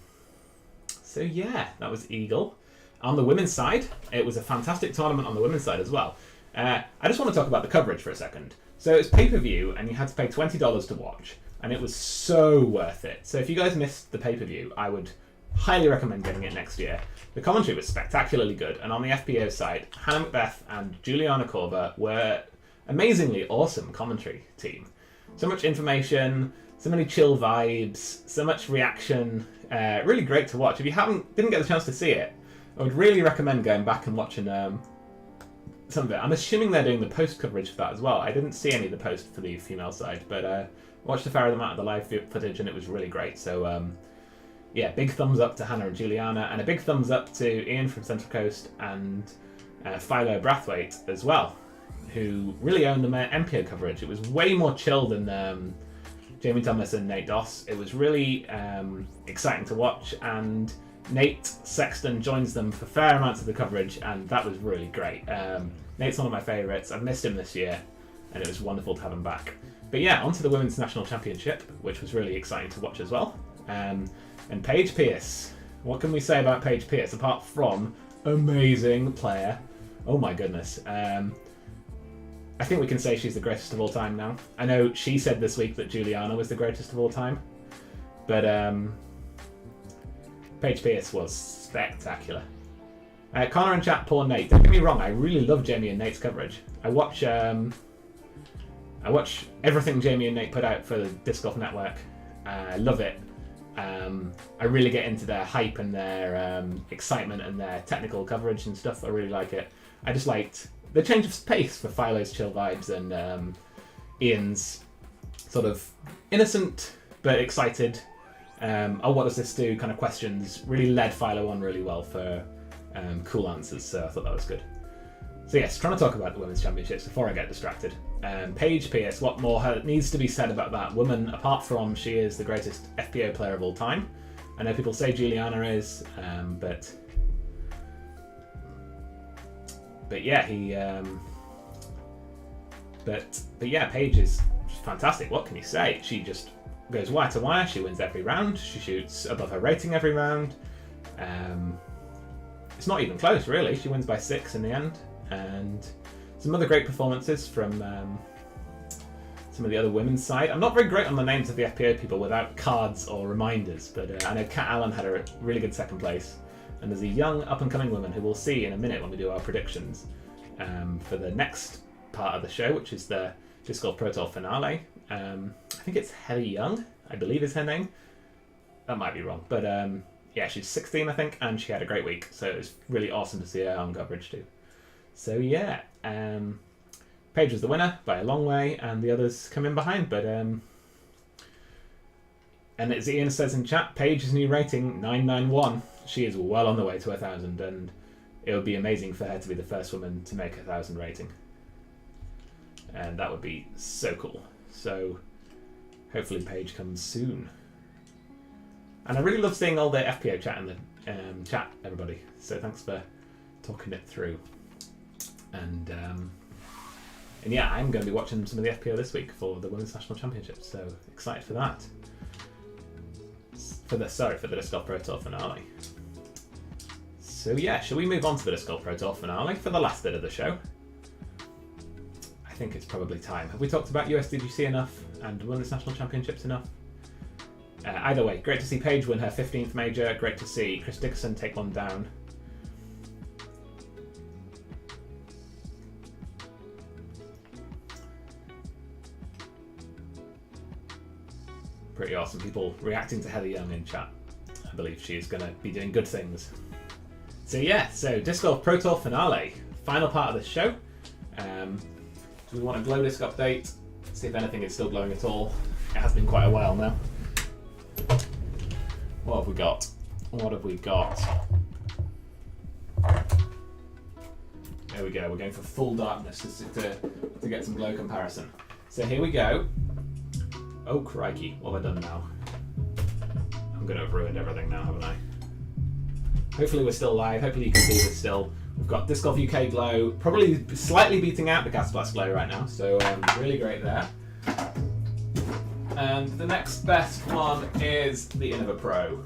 yeah, that was Eagle. On the women's side, it was a fantastic tournament on the women's side as well. I just want to talk about the coverage for a second. So it's pay-per-view, and you had to pay $20 to watch, and it was so worth it. So if you guys missed the pay-per-view, I would highly recommend getting it next year. The commentary was spectacularly good, and on the FPO side, Hannah Macbeth and Juliana Korver were amazingly awesome commentary team. So much information, so many chill vibes, so much reaction. Really great to watch. If you didn't get the chance to see it, I would really recommend going back and watching some of it. I'm assuming they're doing the post coverage for that as well. I didn't see any of the post for the female side, but watched a fair amount of the live footage, and it was really great. So yeah, big thumbs up to Hannah and Juliana, and a big thumbs up to Ian from Central Coast and Philo Brathwaite as well, who really owned the MPO coverage. It was way more chill than Jamie Thomas and Nate Doss. It was really exciting to watch, and Nate Sexton joins them for fair amounts of the coverage, and that was really great. Nate's one of my favourites. I've missed him this year, and it was wonderful to have him back. But yeah, on to the Women's National Championship, which was really exciting to watch as well. And Paige Pierce. What can we say about Paige Pierce, apart from amazing player? Oh my goodness. I think we can say she's the greatest of all time now. I know she said this week that Juliana was the greatest of all time, but Paige Pierce was spectacular. Connor and chat, poor Nate. Don't get me wrong, I really love Jamie and Nate's coverage. I watch everything Jamie and Nate put out for the Disc Golf Network. I love it. I really get into their hype and their excitement and their technical coverage and stuff. I really like it. I just liked the change of pace for Philo's chill vibes and Ian's sort of innocent but excited, oh, what does this do kind of questions. Really led Philo on really well for cool answers, so I thought that was good. So yes, trying to talk about the Women's Championships before I get distracted. Paige Pierce, what more needs to be said about that woman, apart from she is the greatest FPO player of all time? I know people say Juliana is, but yeah, but yeah, Paige is fantastic. What can you say? She just goes wire to wire. She wins every round. She shoots above her rating every round. It's not even close, really. She wins by 6 in the end. And some other great performances from some of the other women's side. I'm not very great on the names of the FPO people without cards or reminders, but I know Kat Allen had a really good second place. And there's a young up-and-coming woman who we'll see in a minute when we do our predictions for the next part of the show, which is the Disc Golf Pro Tour finale. I think it's Heather Young, I believe is her name. That might be wrong, but yeah, she's 16, I think, and she had a great week. So it was really awesome to see her on coverage too. So yeah, Paige was the winner by a long way, and the others come in behind. But and as Ian says in chat, Paige's new rating 991. She is well on the way to 1,000, and it would be amazing for her to be the first woman to make 1,000 rating, and that would be so cool. So hopefully Paige comes soon. And I really love seeing all the FPO chat in the chat, everybody. So thanks for talking it through. And yeah, I'm going to be watching some of the FPO this week for the Women's National Championship. So excited for that. For the Disc Golf Pro Tour finale. So yeah, shall we move on to the Disc Golf Pro Tour finale for the last bit of the show? I think it's probably time. Have we talked about USDGC enough and Women's National Championships enough? Either way, great to see Paige win her 15th major. Great to see Chris Dickerson take one down. Pretty awesome. People reacting to Heather Young in chat. I believe she's going to be doing good things. So yeah, so Disc Golf Pro Tour finale. Final part of the show. Do we want a glow disc update? See if anything is still glowing at all. It has been quite a while now. What have we got? What have we got? There we go. We're going for full darkness to get some glow comparison. So here we go. Oh crikey, what have I done now? I'm going to have ruined everything now, haven't I? Hopefully we're still live. Hopefully you can see this still. We've got Disc Golf UK glow, probably slightly beating out the Gas Blast glow right now. So really great there. And the next best one is the Innova Pro.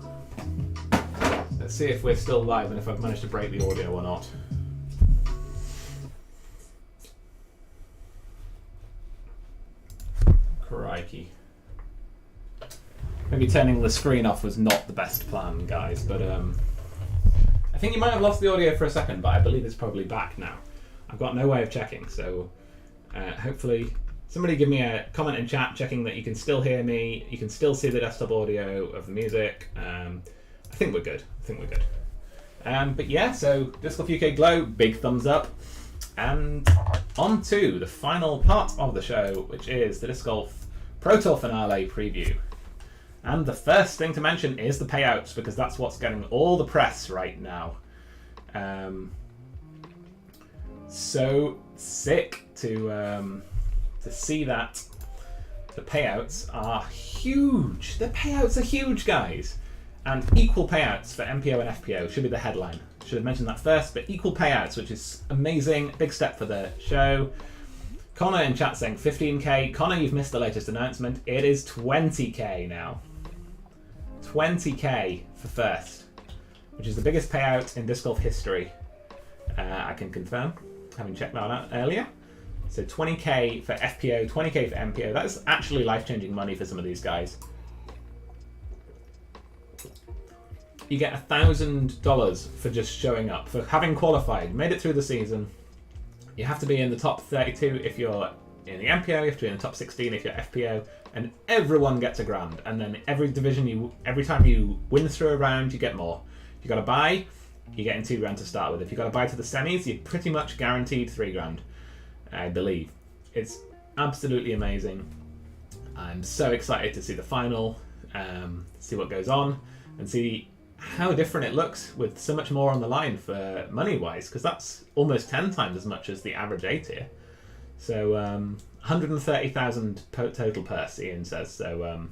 Let's see if we're still live and if I've managed to break the audio or not. Crikey. Maybe turning the screen off was not the best plan, guys, but I think you might have lost the audio for a second, but I believe it's probably back now. I've got no way of checking, so hopefully somebody give me a comment in chat checking that you can still hear me, you can still see the desktop audio of the music. I think we're good. But yeah, so Disc Golf UK Glow, big thumbs up. And on to the final part of the show, which is the Disc Golf Pro Tour finale preview. And the first thing to mention is the payouts, because that's what's getting all the press right now. So sick to see that the payouts are huge. The payouts are huge, guys. And equal payouts for MPO and FPO should be the headline. Should have mentioned that first, but equal payouts, which is amazing. Big step for the show. Connor in chat saying 15k. Connor, you've missed the latest announcement. It is 20k now. 20k for first, which is the biggest payout in disc golf history. I can confirm, having checked that out earlier. So 20k for FPO, 20k for MPO. That is actually life-changing money for some of these guys. You get $1,000 for just showing up, for having qualified, made it through the season. You have to be in the top 32 if you're in the MPO, you have to be in the top 16 if you're FPO, and everyone gets a grand. And then every division, every time you win through a round, you get more. If you got a bye, you're getting 2 grand to start with. If you got a bye to the semis, you're pretty much guaranteed 3 grand, I believe. It's absolutely amazing. I'm so excited to see the final, see what goes on, and see how different it looks with so much more on the line for money-wise, because that's almost 10 times as much as the average A tier. So 130,000 total purse, Ian says, so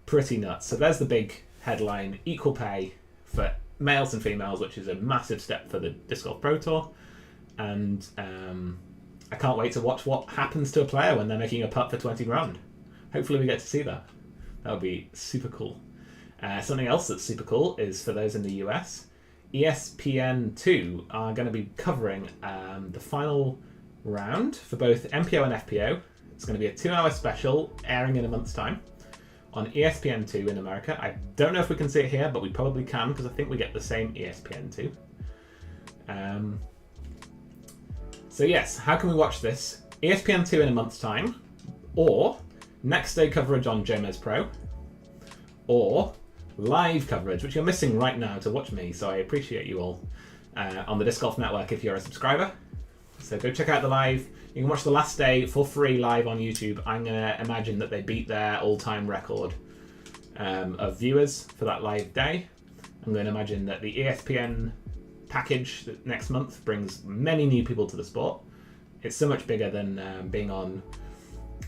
pretty nuts. So there's the big headline, equal pay for males and females, which is a massive step for the Disc Golf Pro Tour. And I can't wait to watch what happens to a player when they're making a putt for 20 grand. Hopefully we get to see that. That would be super cool. Something else that's super cool is for those in the US, ESPN2 are going to be covering the final round for both MPO and FPO. It's going to be a 2-hour special airing in a month's time on ESPN2 in America. I don't know if we can see it here, but we probably can because I think we get the same ESPN2. So yes, how can we watch this? ESPN2 in a month's time, or next day coverage on Jomez Pro, or live coverage, which you're missing right now to watch me, so I appreciate you all, on the Disc Golf Network if you're a subscriber. So go check out the live. You can watch the last day for free live on YouTube. I'm going to imagine that they beat their all-time record of viewers for that live day. I'm going to imagine that the ESPN package next month brings many new people to the sport. It's so much bigger than being on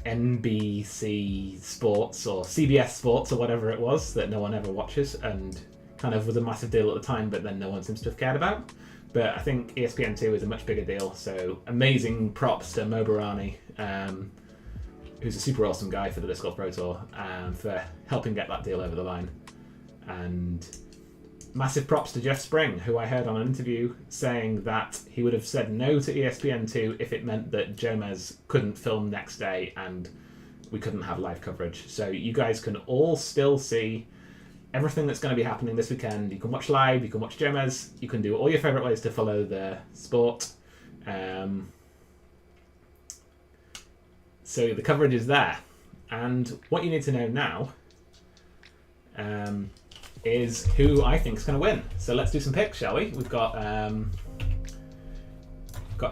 NBC Sports or CBS Sports or whatever it was that no one ever watches, and kind of was a massive deal at the time, but then no one seems to have cared about. But I think ESPN2 is a much bigger deal, so amazing props to Mo Barani, who's a super awesome guy for the Disc Golf Pro Tour, for helping get that deal over the line. And massive props to Jeff Spring, who I heard on an interview saying that he would have said no to ESPN2 if it meant that Jomez couldn't film next day and we couldn't have live coverage. So you guys can all still see everything that's going to be happening this weekend. You can watch live, you can watch Jomez, you can do all your favourite ways to follow the sport. So the coverage is there. And what you need to know now is who I think is going to win. So let's do some picks, shall we? We've got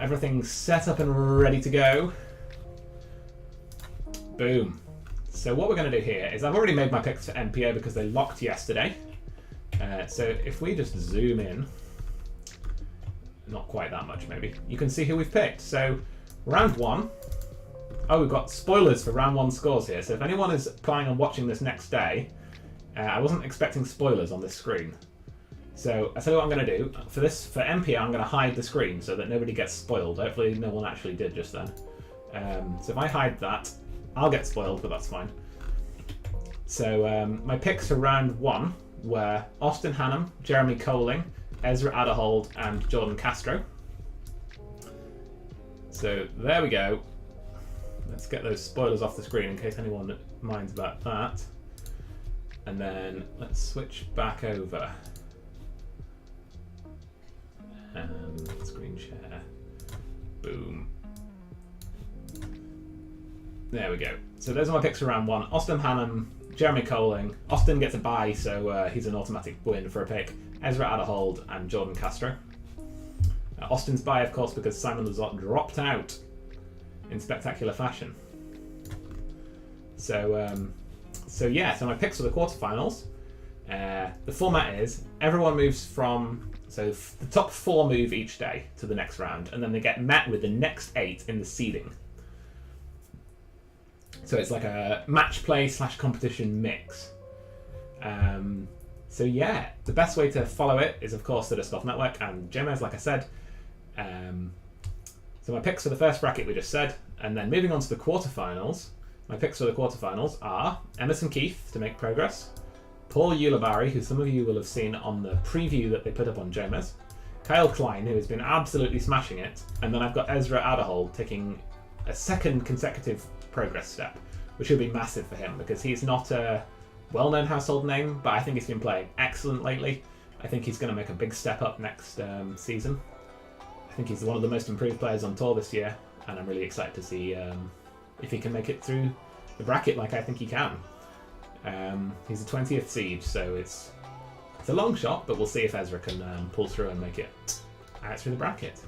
everything set up and ready to go. Boom. So what we're going to do here is I've already made my picks for MPO because they locked yesterday. So if we just zoom in, not quite that much maybe, you can see who we've picked. So round 1. Oh, we've got spoilers for round 1 scores here. So if anyone is planning on watching this next day, I wasn't expecting spoilers on this screen. So I tell you what I'm going to do. For MPO, I'm going to hide the screen so that nobody gets spoiled. Hopefully no one actually did just then. So if I hide that, I'll get spoiled, but that's fine. So my picks for round 1 were Austin Hannum, Jeremy Coling, Ezra Aderhold, and Jordan Castro. So there we go. Let's get those spoilers off the screen in case anyone minds about that. And then let's switch back over. Screen share. Boom. There we go. So those are my picks for round 1. Austin Hannum, Jeremy Coling. Austin gets a bye, so he's an automatic win for a pick. Ezra Aderhold and Jordan Castro. Austin's bye, of course, because Simon Lizotte dropped out in spectacular fashion. So my picks for the quarterfinals. The format is everyone moves from, so the top 4 move each day to the next round, and then they get met with the next 8 in the seeding. So it's like a match play / competition mix. So yeah, the best way to follow it is of course the Disc Golf Network and James, like I said. So my picks for the first bracket we just said, and then moving on to the quarterfinals. My picks for the quarterfinals are Emerson Keith to make progress, Paul Ulibarri, who some of you will have seen on the preview that they put up on James, Kyle Klein, who has been absolutely smashing it, and then I've got Ezra Adderhold taking a second consecutive progress step, which will be massive for him because he's not a well-known household name, but I think he's been playing excellent lately. I think he's going to make a big step up next season. I think he's one of the most improved players on tour this year, and I'm really excited to see if he can make it through the bracket like I think he can. He's a 20th seed, so it's a long shot, but we'll see if Ezra can pull through and make it out through the bracket.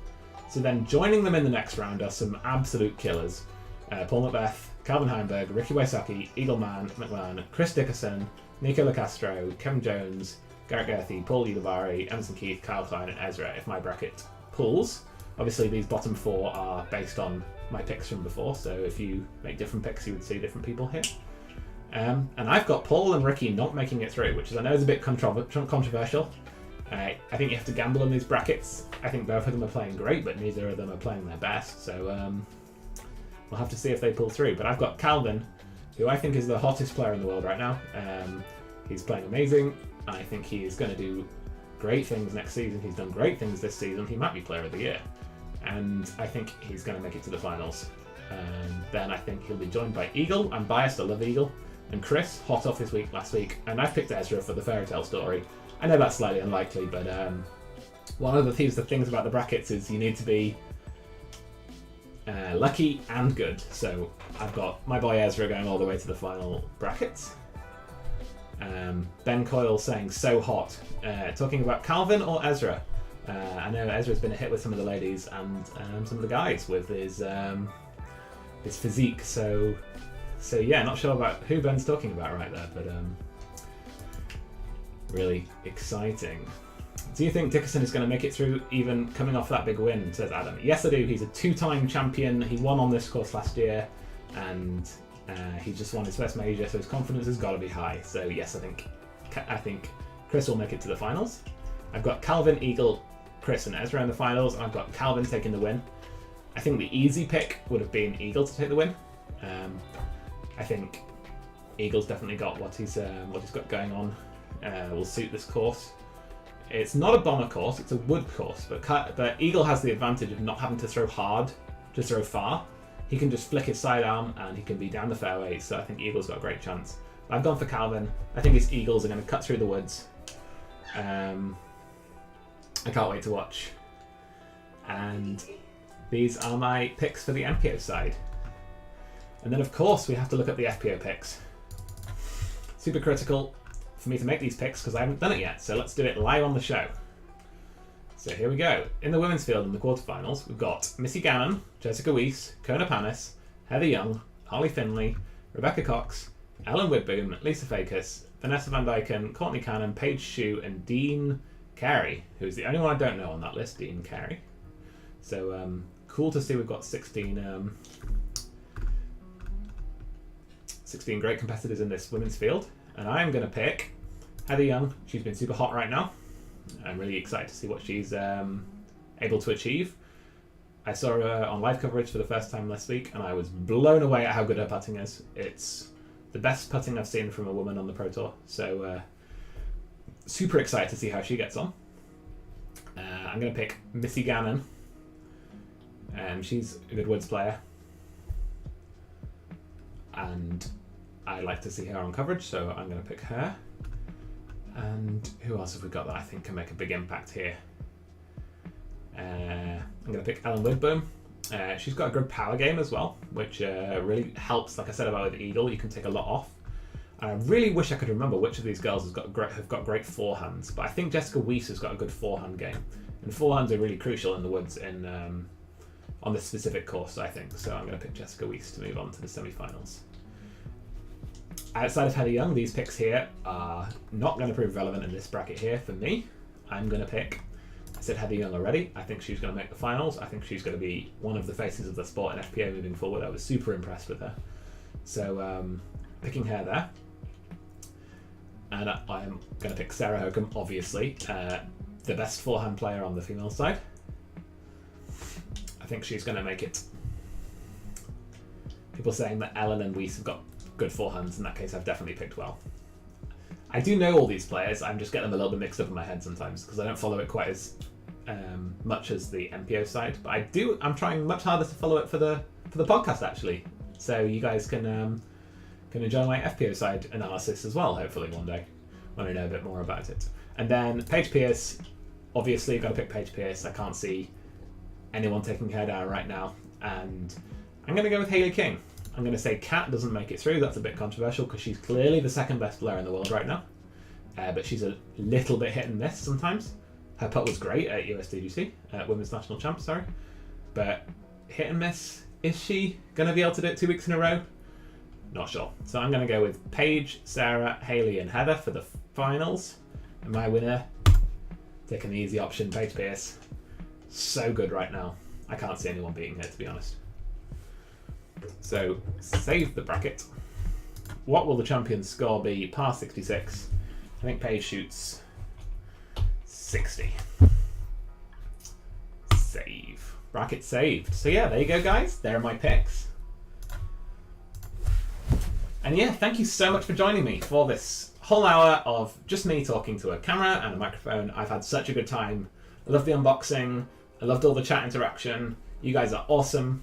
So then joining them in the next round are some absolute killers. Paul Macbeth, Calvin Heimberg, Ricky Wysocki, Eagleman, McMahon, Chris Dickerson, Nico Lacastro, Kevin Jones, Garrett Gerthy, Paul Ulibarri, Emerson Keith, Kyle Klein and Ezra if my bracket pulls. Obviously these bottom four are based on my picks from before, so if you make different picks you would see different people here. And I've got Paul and Ricky not making it through, which is I know is a bit controversial. I think you have to gamble on these brackets. I think both of them are playing great, but neither of them are playing their best, so we'll have to see if they pull through. But I've got Calvin, who I think is the hottest player in the world right now. He's playing amazing. I think he is going to do great things next season. He's done great things this season. He might be player of the year. And I think he's going to make it to the finals. Then I think he'll be joined by Eagle. I'm biased, I love Eagle. And Chris, hot off his week last week. And I've picked Ezra for the fairy tale story. I know that's slightly unlikely, but one of the things about the brackets is you need to be lucky and good. So I've got my boy Ezra going all the way to the final brackets. Ben Coyle saying so hot, talking about Calvin or Ezra. I know Ezra's been a hit with some of the ladies and some of the guys with his physique. So yeah, not sure about who Ben's talking about right there, but really exciting. Do you think Dickerson is going to make it through even coming off that big win, says Adam? Yes, I do. He's a two-time champion. He won on this course last year, and he just won his first major, so his confidence has got to be high. So yes, I think Chris will make it to the finals. I've got Calvin, Eagle, Chris and Ezra in the finals, and I've got Calvin taking the win. I think the easy pick would have been Eagle to take the win. I think Eagle's definitely got what he's got going on. Will suit this course. It's not a bomber course, it's a wood course, but Eagle has the advantage of not having to throw hard to throw far. He can just flick his sidearm and he can be down the fairway, so I think Eagle's got a great chance. I've gone for Calvin. I think his Eagles are going to cut through the woods. I can't wait to watch. And these are my picks for the MPO side. And then of course we have to look at the FPO picks. Super critical for me to make these picks because I haven't done it yet, so let's do it live on the show. So here we go. In the women's field in the quarterfinals, we've got Missy Gannon, Jessica Weiss, Kona Panis, Heather Young, Holly Finley, Rebecca Cox, Ellen Whitboom, Lisa Fakis, Vanessa Van Dyken, Courtney Cannon, Paige Shue, and Dean Carey, who's the only one I don't know on that list, Dean Carey. So cool to see we've got 16 great competitors in this women's field. And I'm going to pick Heather Young. She's been super hot right now. I'm really excited to see what she's able to achieve. I saw her on live coverage for the first time last week, and I was blown away at how good her putting is. It's the best putting I've seen from a woman on the Pro Tour. So super excited to see how she gets on. I'm going to pick Missy Gannon. She's a good woods player. And I like to see her on coverage, so I'm going to pick her. And who else have we got that I think can make a big impact here? I'm going to pick Ellen Whitboom. She's got a good power game as well, which really helps. Like I said about with Eagle, you can take a lot off. I really wish I could remember which of these girls have got great forehands, but I think Jessica Weiss has got a good forehand game, and forehands are really crucial in the woods on this specific course, I think. So I'm going to pick Jessica Weiss to move on to the semi-finals. Outside of Heather Young, these picks here are not going to prove relevant in this bracket here for me. I'm going to pick, I said Heather Young already, I think she's going to make the finals. I think she's going to be one of the faces of the sport in FPO moving forward. I was super impressed with her. So picking her there. and I'm going to pick Sarah Hokum, obviously, the best forehand player on the female side. I think she's going to make it. People saying that Ellen and Weiss have got good forehands. In that case, I've definitely picked well. I do know all these players. I'm just getting them a little bit mixed up in my head sometimes because I don't follow it quite as much as the MPO side. But I do. I'm trying much harder to follow it for the podcast actually, so you guys can enjoy my FPO side analysis as well. Hopefully one day when I know a bit more about it. And then Paige Pierce. Obviously, you've got to pick Paige Pierce. I can't see anyone taking her down right now, and I'm going to go with Hayley King. I'm going to say Kat doesn't make it through. That's a bit controversial because she's clearly the second best player in the world right now. But she's a little bit hit and miss sometimes. Her putt was great at USDGC, Women's National Champ, sorry. But hit and miss. Is she going to be able to do it 2 weeks in a row? Not sure. So I'm going to go with Paige, Sarah, Hayley and Heather for the finals. And my winner, taking the easy option, Paige Pierce. So good right now. I can't see anyone beating her, to be honest. So, save the bracket. What will the champion's score be? Par 66. I think Paige shoots 60. Save. Bracket saved. So yeah, there you go, guys. There are my picks. And yeah, thank you so much for joining me for this whole hour of just me talking to a camera and a microphone. I've had such a good time. I love the unboxing. I loved all the chat interaction. You guys are awesome.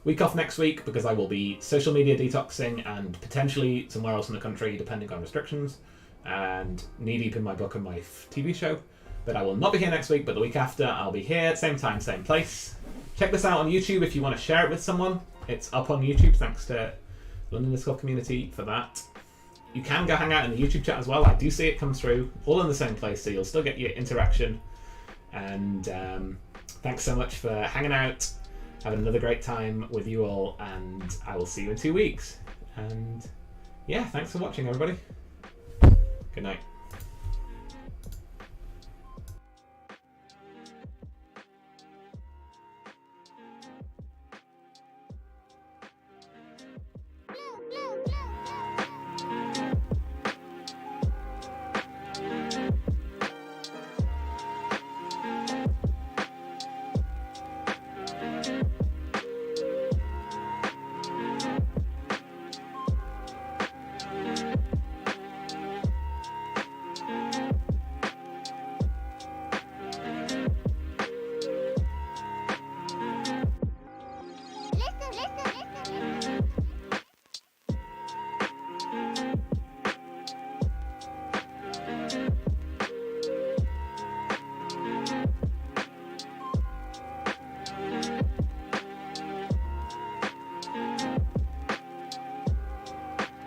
Week off next week because I will be social media detoxing and potentially somewhere else in the country depending on restrictions, and knee deep in my book and my TV show. But I will not be here next week, but the week after I'll be here, same time, same place. Check this out on YouTube if you want to share it with someone. It's up on YouTube, thanks to London Disc Golf Community for that. You can go hang out in the YouTube chat as well. I do see it come through, all in the same place, so you'll still get your interaction. And thanks so much for hanging out. Having another great time with you all, and I will see you in 2 weeks. And yeah, thanks for watching, everybody. Good night.